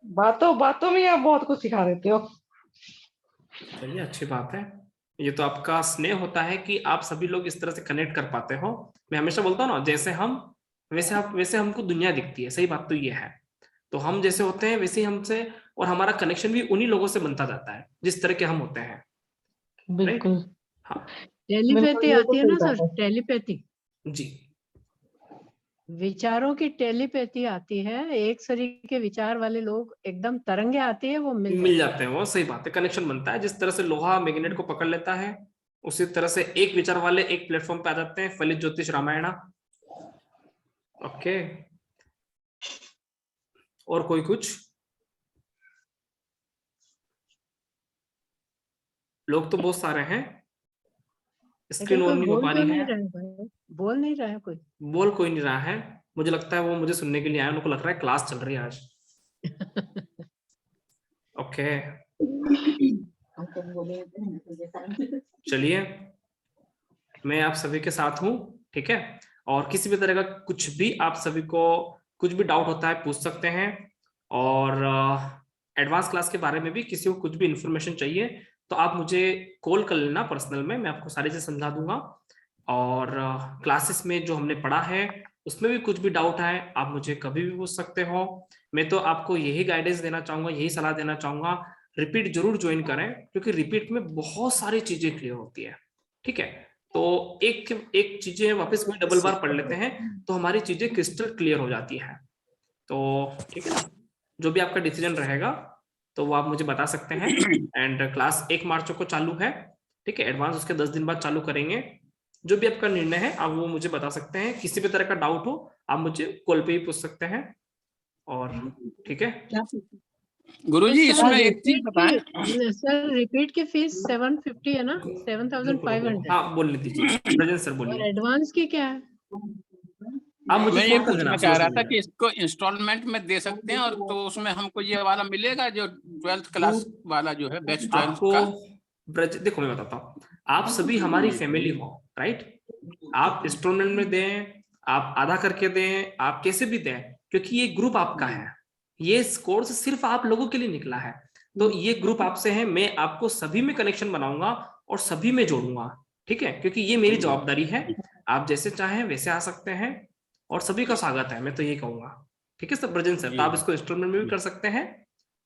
बातों में आप बहुत कुछ सिखा देते हो। चलिए अच्छी बात है, ये तो आपका स्नेह होता है कि आप सभी लोग इस तरह से कनेक्ट कर पाते हो। मैं हमेशा बोलता हूँ ना, जैसे हम वैसे आप, वैसे हमको दुनिया दिखती है, सही बात तो ये है। तो हम जैसे होते हैं वैसे ही हमसे, और हमारा कनेक्शन भी उन्हीं लोगों से बनता जाता है जिस तरह के हम होते हैं। बिल्कुल। हाँ, टेलीपैथी आती है ना सर, टेलीपैथी जी, विचारों की टेलीपैथी आती है। एक शरीर के विचार वाले लोग एकदम तरंगे आती है, वो मिल जाते हैं, वो सही बात है, कनेक्शन बनता है। जिस तरह से लोहा मैग्नेट को पकड़ लेता है, उसी तरह से एक विचार वाले एक प्लेटफॉर्म पे आ जाते हैं। फलित ज्योतिष रामायण। ओके, और कोई कुछ? लोग तो बहुत सारे हैं, स्क्रीन ऑन नहीं हो पा रही है। बोल नहीं रहा है कोई, बोल कोई नहीं रहा है। मुझे लगता है वो मुझे सुनने के लिए आए, उनको लग रहा है क्लास चल रही है आज। ओके, चलिए, मैं आप सभी के साथ हूँ, ठीक है। और किसी भी तरह का कुछ भी आप सभी को कुछ भी डाउट होता है पूछ सकते हैं, और एडवांस क्लास के बारे में भी किसी को कुछ भी इंफॉर्मेशन चाहिए तो आप मुझे कॉल कर लेना पर्सनल में, मैं आपको सारी चीज समझा दूंगा। और क्लासेस में जो हमने पढ़ा है उसमें भी कुछ भी डाउट है आप मुझे कभी भी पूछ सकते हो। मैं तो आपको यही गाइडेंस देना चाहूंगा, यही सलाह देना चाहूंगा, रिपीट जरूर ज्वाइन करें, क्योंकि रिपीट में बहुत सारी चीजें क्लियर होती है, ठीक है। तो एक चीजें वापस में डबल बार पढ़ लेते हैं तो हमारी चीजें क्रिस्टल क्लियर हो जाती है। तो ठीक है ना, जो भी आपका डिसीजन रहेगा तो वो आप मुझे बता सकते हैं। एंड क्लास 1 मार्च को चालू है, ठीक है, एडवांस उसके 10 दिन बाद चालू करेंगे। जो भी आपका निर्णय है आप वो मुझे बता सकते हैं। किसी भी तरह का डाउट हो आप मुझे कॉल पे ही पूछ सकते हैं। और ठीक है, गुरुजी इसमें एक चीज बताएं। सर रिपीट की फीस 750 है ना, 7,500। हाँ बोलने दीजिए ब्रजेश सर और बोलिए। एडवांस की क्या है? आप मुझे मैं ये फोन कर देना पूछना आप चाह रहा सुबह था कि इसको इंस्टॉलमेंट में दे सकते हैं, और तो उसमें हमको ये वाला मिलेगा जो 12th क्लास वाला जो है बैच 12th आपको का। देखो मैं बताता हूँ, आप सभी हमारी फैमिली हो, राइट? आप इंस्टॉलमेंट में दें, आप आधा करके दें, आप कैसे भी दें, क्योंकि ये ग्रुप आपका है, ये कोर्स सिर्फ आप लोगों के लिए निकला है। तो ये ग्रुप आपसे है, मैं आपको सभी में कनेक्शन बनाऊंगा और सभी में जोड़ूंगा, ठीक है? क्योंकि ये मेरी जवाबदारी है। आप जैसे चाहें वैसे आ सकते हैं और सभी का स्वागत है, मैं तो यही कहूंगा। ठीक है सर ब्रजेश सर, तो आप इसको इंस्टॉलमेंट में भी कर सकते हैं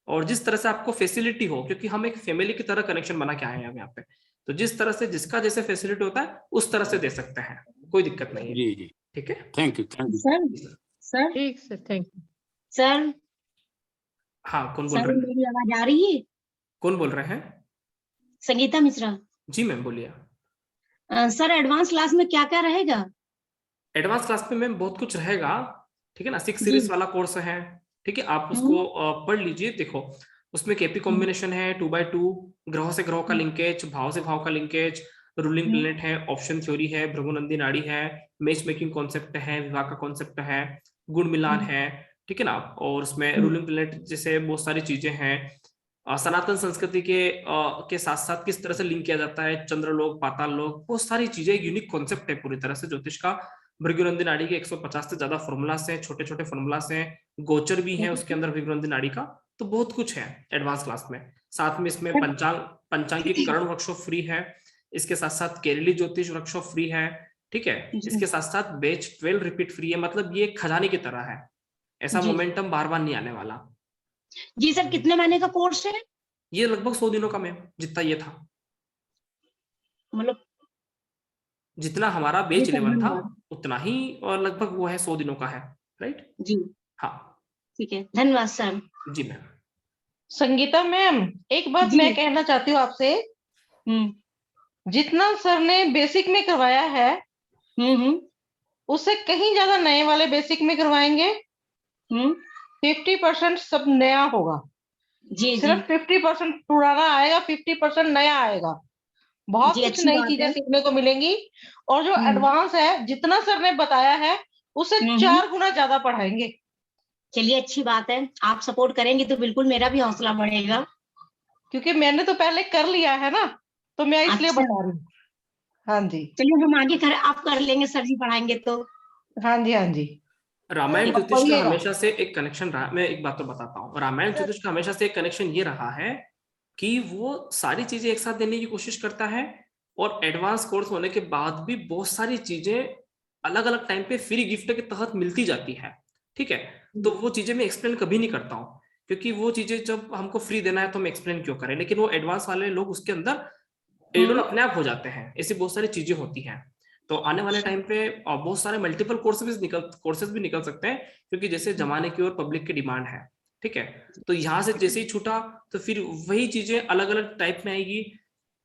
और जिस तरह से आपको फैसिलिटी हो, क्योंकि हम एक फैमिली की तरह कनेक्शन बना के आए हैं यहाँ पे, तो जिस तरह से जिसका जैसे फैसिलिटी होता है उस तरह से दे सकते हैं, कोई दिक्कत नहीं है। जी जी ठीक है, थैंक यू सर ठीक सर, थैंक यू सर। हाँ कौन बोल सर रहे हैं? मेरी आवाज आ रही है? कौन बोल रहे हैं? संगीता मिश्रा। जी मैम बोलिए। सर एडवांस क्लास में क्या क्या रहेगा? एडवांस क्लास में मैम बहुत कुछ रहेगा, ठीक है ना। 6 सीरीज वाला कोर्स है, ठीक है, आप उसको पढ़ लीजिए। देखो उसमें केपी कॉम्बिनेशन है, 2x2, ग्रहों से ग्रहों का लिंकेज, भाव से भाव का लिंकेज, रूलिंग प्लेनेट है, ऑप्शन थ्योरी है, भ्रगुनंदी नाड़ी है, मैच मेकिंग कॉन्सेप्ट है, विवाह का कॉन्सेप्ट है, गुण मिलान है, ठीक है ना। और उसमें रूलिंग प्लेनेट जैसे बहुत सारी चीजें हैं, सनातन संस्कृति के साथ साथ किस तरह से लिंक किया जाता है, चंद्रलोक, पाताल लोक, बहुत सारी चीजें, यूनिक कॉन्सेप्ट है पूरी तरह से ज्योतिष का। भृगुनंदी नाड़ी के 150 से ज्यादा फॉर्मूलास हैं, छोटे छोटे फॉर्मूलास हैं, गोचर भी है उसके अंदर भृगुनंदी नाड़ी का, तो बहुत कुछ है एडवांस क्लास में। साथ में इसमें पंचांगिक करण वर्कशॉप फ्री है, इसके साथ साथ केरली ज्योतिष वर्कशॉप फ्री है, ठीक है। इसके साथ साथ बैच 12 रिपीट फ्री है, मतलब ये खजाने की तरह है, ऐसा मोमेंटम बार बार नहीं आने वाला। जी सर, कितने महीने का कोर्स है? ये लगभग 100 दिनों का मैम, जितना ये था, मतलब जितना हमारा बैच 11 था उतना ही, और लगभग वो है 100 दिनों का है, राइट जी। हाँ ठीक है, धन्यवाद सर। जी मैम। संगीता मैम एक बात मैं कहना चाहती हूँ आपसे, जितना सर ने बेसिक में करवाया है उससे कहीं ज्यादा नए वाले बेसिक में करवाएंगे। 50% सब नया होगा जी, सिर्फ 50% पुराना आएगा, 50% नया आएगा। बहुत कुछ नई चीजें सीखने को मिलेंगी, और जो एडवांस है जितना सर ने बताया है उससे 4 गुना ज्यादा पढ़ाएंगे। चलिए अच्छी बात है, आप सपोर्ट करेंगे तो बिल्कुल मेरा भी हौसला बढ़ेगा, क्योंकि मैंने तो पहले कर लिया है ना, तो मैं इसलिए बता रही हूँ। हाँ जी चलिए हम आगे आप कर लेंगे सर जी, पढ़ाएंगे तो। हाँ जी हाँ जी। रामायण ज्योतिष का हमेशा से एक कनेक्शन रहा, मैं एक बात तो बताता हूँ, रामायण ज्योतिष का हमेशा से एक कनेक्शन ये रहा है कि वो सारी चीजें एक साथ देने की कोशिश करता है, और एडवांस कोर्स होने के बाद भी बहुत सारी चीजें अलग अलग टाइम पे फ्री गिफ्ट के तहत मिलती जाती है, ठीक है। तो वो चीजें मैं एक्सप्लेन कभी नहीं करता हूँ, क्योंकि वो चीजें जब हमको फ्री देना है तो हम एक्सप्लेन क्यों करें, लेकिन वो एडवांस वाले लोग उसके अंदर एडोन अपने आप हो जाते हैं, ऐसी बहुत सारी चीजें होती हैं। तो आने वाले टाइम पे बहुत सारे मल्टीपल कोर्सेज भी निकल सकते हैं, क्योंकि जैसे जमाने की और पब्लिक की डिमांड है, ठीक है। तो यहाँ से जैसे ही छूटा तो फिर वही चीजें अलग अलग टाइप में आएगी।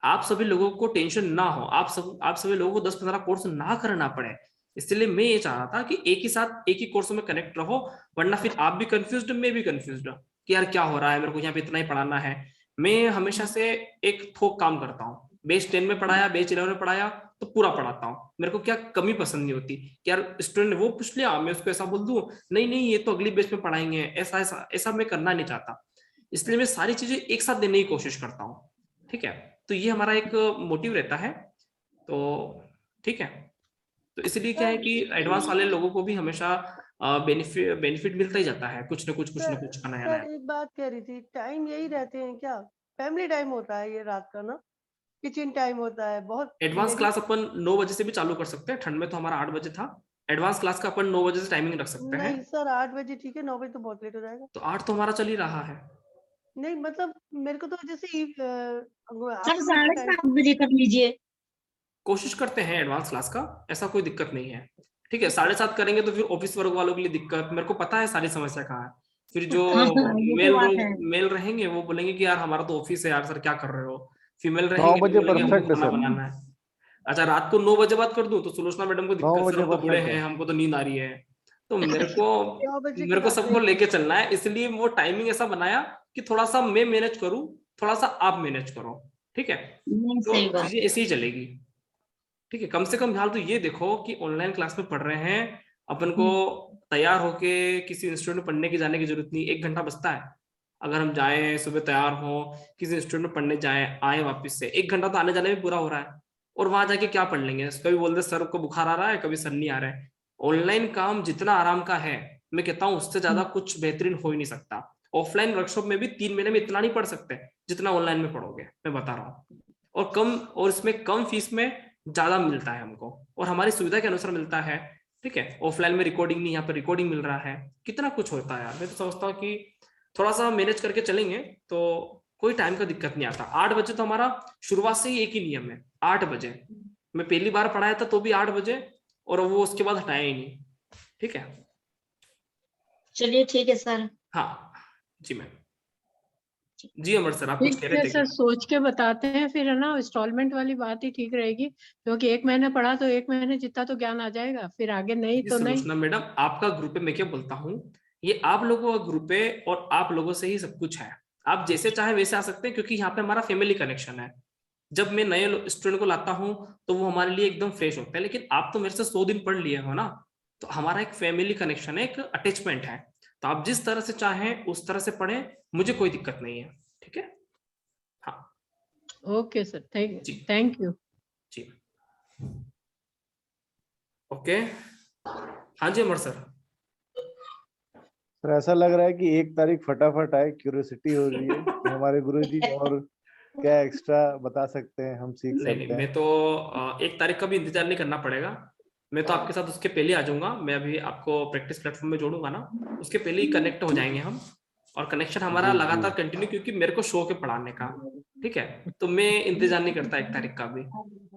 आप सभी लोगों को टेंशन ना हो, आप सभी लोगों को 10-15 कोर्स ना करना पड़े, इसलिए मैं ये चाह रहा था कि एक ही साथ एक ही कोर्स में कनेक्ट रहो, वरना फिर आप भी कंफ्यूज्ड, मैं भी कंफ्यूज्ड कि यार क्या हो रहा है, मेरे को यहाँ पे इतना ही पढ़ाना है। मैं हमेशा से एक थोक काम करता हूँ, बैच 10 में पढ़ाया, बैच 11 में पढ़ाया तो पूरा पढ़ाता हूँ, मेरे को क्या कमी पसंद नहीं होती कि यार स्टूडेंट ने वो पूछ लिया मैं उसको ऐसा बोल दूं, नहीं नहीं ये तो अगली बैच में पढ़ाएंगे, ऐसा ऐसा ऐसा मैं करना नहीं चाहता, इसलिए मैं सारी चीजें एक साथ देने की कोशिश करता हूँ, ठीक है। तो ये हमारा एक मोटिव रहता है, तो ठीक है। तो इसलिए क्या है कि एडवांस वाले लोगों को भी हमेशा बेनिफिट मिलता ही जाता है, कुछ न कुछ का नया नया। एक बात कह रही थी, टाइम यही रहते हैं क्या? फैमिली टाइम होता है ये रात का ना, किचन टाइम होता है बहुत। एडवांस क्लास अपन 9 बजे से भी चालू कर सकते हैं, ठंड में तो हमारा 8 बजे था, एडवांस क्लास का अपन 9 बजे से टाइमिंग रख सकते हैं। नहीं सर 8 बजे ठीक है, 9 बजे तो बहुत लेट हो जाएगा। तो 8 तो हमारा चल ही रहा है। नहीं मतलब मेरे को तो जैसे सर 7:30 बजे कर लीजिए, कोशिश करते हैं एडवांस क्लास का, ऐसा कोई दिक्कत नहीं है, ठीक है। 7:30 करेंगे तो फिर ऑफिस वर्क वालों के लिए दिक्कत, मेरे को पता है सारी समस्या कहाँ है, फिर जो मेल रहेंगे वो बोलेंगे कि यार हमारा तो ऑफिस है यार सर क्या कर रहे हो, फीमेल रहेंगे 9 बजे परफेक्ट है सर। बनाना है। अच्छा रात को 9 बजे बात कर दूं तो सुलोचना मैडम को दिक्कत, सर हम तो बूढ़े हैं, हमको तो नींद आ रही है, तो मेरे को सबको लेके चलना है, इसलिए वो टाइमिंग ऐसा बनाया कि थोड़ा सा मैं मैनेज करूं, थोड़ा सा आप मैनेज करो, ठीक है? तो चीजें ऐसे ही चलेगी, ठीक है? कम से कम फिलहाल तो ये देखो कि ऑनलाइन क्लास में पढ़ रहे हैं, अपन को तैयार होके किसी इंस्टीट्यूट में पढ़ने की जाने की जरूरत नहीं, 1 घंटा बचता है। अगर हम जाएं सुबह तैयार हो किसी इंस्टीट्यूट में पढ़ने जाएं, आए वापस से 1 घंटा तो आने जाने में पूरा हो रहा है, और वहां जाके क्या पढ़ लेंगे? कभी बोल दे सर को बुखार आ रहा है, कभी सर नहीं आ रहा है। ऑनलाइन काम जितना आराम का है, मैं कहता हूँ उससे ज्यादा कुछ बेहतरीन हो ही नहीं सकता। ऑफलाइन वर्कशॉप में भी 3 महीने में इतना नहीं पढ़ सकते जितना ऑनलाइन में पढ़ोगे, मैं बता रहा हूँ। और इसमें कम फीस में ज्यादा मिलता है हमको, और हमारी सुविधा के अनुसार मिलता है, ठीक है? ऑफलाइन में रिकॉर्डिंग नहीं, यहाँ पर रिकॉर्डिंग मिल रहा है, कितना कुछ होता है यार। मैं तो समझता हूँ कि थोड़ा सा मैनेज करके चलेंगे तो कोई टाइम का दिक्कत नहीं आता। 8 बजे तो हमारा शुरुआत से ही एक ही नियम है, 8 बजे। मैं पहली बार पढ़ाया था तो भी 8 बजे, और वो उसके बाद हटाया ही नहीं, ठीक है? चलिए ठीक है सर। हाँ जी मैम। जी अमर सर, आप कुछ कह रहे थे? सर सोच के बताते हैं फिर, है ना? इंस्टॉलमेंट वाली बात ही ठीक रहेगी, क्योंकि 1 महीने पढ़ा तो 1 महीने जितना तो ज्ञान आ जाएगा, फिर आगे नहीं तो नहीं। सुलोचना मैडम, आपका ग्रुप है, मैं क्या बोलता हूँ, ये आप लोगों का ग्रुप है और आप लोगों से ही सब कुछ है। आप जैसे चाहे वैसे आ सकते हैं, क्योंकि यहाँ पे हमारा फैमिली कनेक्शन है। जब मैं नए स्टूडेंट को लाता हूँ तो वो हमारे लिए एकदम फ्रेश होता है, लेकिन आप तो मेरे से 100 दिन पढ़ लिए हो ना, तो हमारा एक फैमिली कनेक्शन है, एक अटैचमेंट है। तो आप जिस तरह से चाहें उस तरह से पढ़ें, मुझे कोई दिक्कत नहीं है, ठीक है? हाँ ओके सर, थैंक यू जी। ओके, हाँ जी अमर सर। सर ऐसा लग रहा है कि 1 तारीख फटाफट आए, क्यूरियोसिटी हो रही है कि हमारे गुरुजी और क्या एक्स्ट्रा बता सकते हैं, हम सीख सकते हैं। मैं तो 1 तारीख का भी इंतजार नहीं करना पड़ेगा, मैं तो आपके साथ उसके पहले आ जाऊंगा। मैं अभी आपको प्रैक्टिस प्लेटफॉर्म में जोड़ूंगा ना, उसके पहले ही कनेक्ट हो जाएंगे हम, और कनेक्शन हमारा लगातार कंटिन्यू, क्योंकि मेरे को शौक है पढ़ाने का, ठीक है? तो मैं इंतजार नहीं करता 1 तारीख का भी,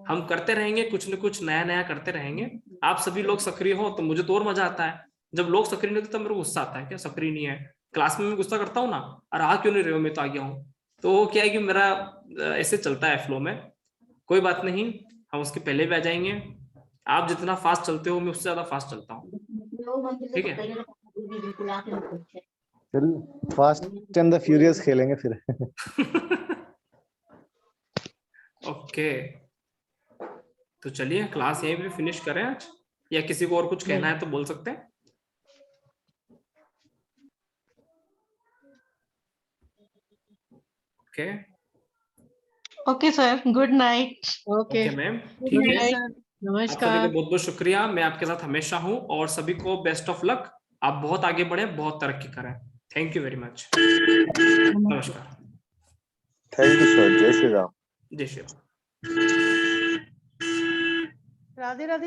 हम करते रहेंगे, कुछ न कुछ नया नया करते रहेंगे। आप सभी लोग सक्रिय हो तो मुझे तो और मजा आता है। जब लोग सक्रिय नहीं होते तब मेरे को गुस्सा आता है, क्या सक्रिय नहीं है क्लास में, मैं गुस्सा करता हूँ ना, और आ क्यों नहीं रहे हो, मैं तो आ गया हूँ। तो क्या है कि मेरा ऐसे चलता है फ्लो में। कोई बात नहीं, हम उसके पहले भी आ जाएंगे। आप जितना फास्ट चलते हो मैं उससे ज्यादा फास्ट चलता हूँ, ठीक है? चलिए फास्ट एंड द फ्यूरियस खेलेंगे फिर। ओके, तो चलिए क्लास यहीं पे फिनिश करें आज, या किसी को और कुछ कहना है तो बोल सकते हैं? Okay okay sir, good night. Okay ma'am, ठीक है। नमस्कार। आप सभी का बहुत बहुत शुक्रिया, मैं आपके साथ हमेशा हूँ, और सभी को बेस्ट ऑफ लक। आप बहुत आगे बढ़े, बहुत तरक्की करें। Thank you very much. नमस्कार। Thank you sir. जय श्री राम। जय श्री राम। राधे राधे।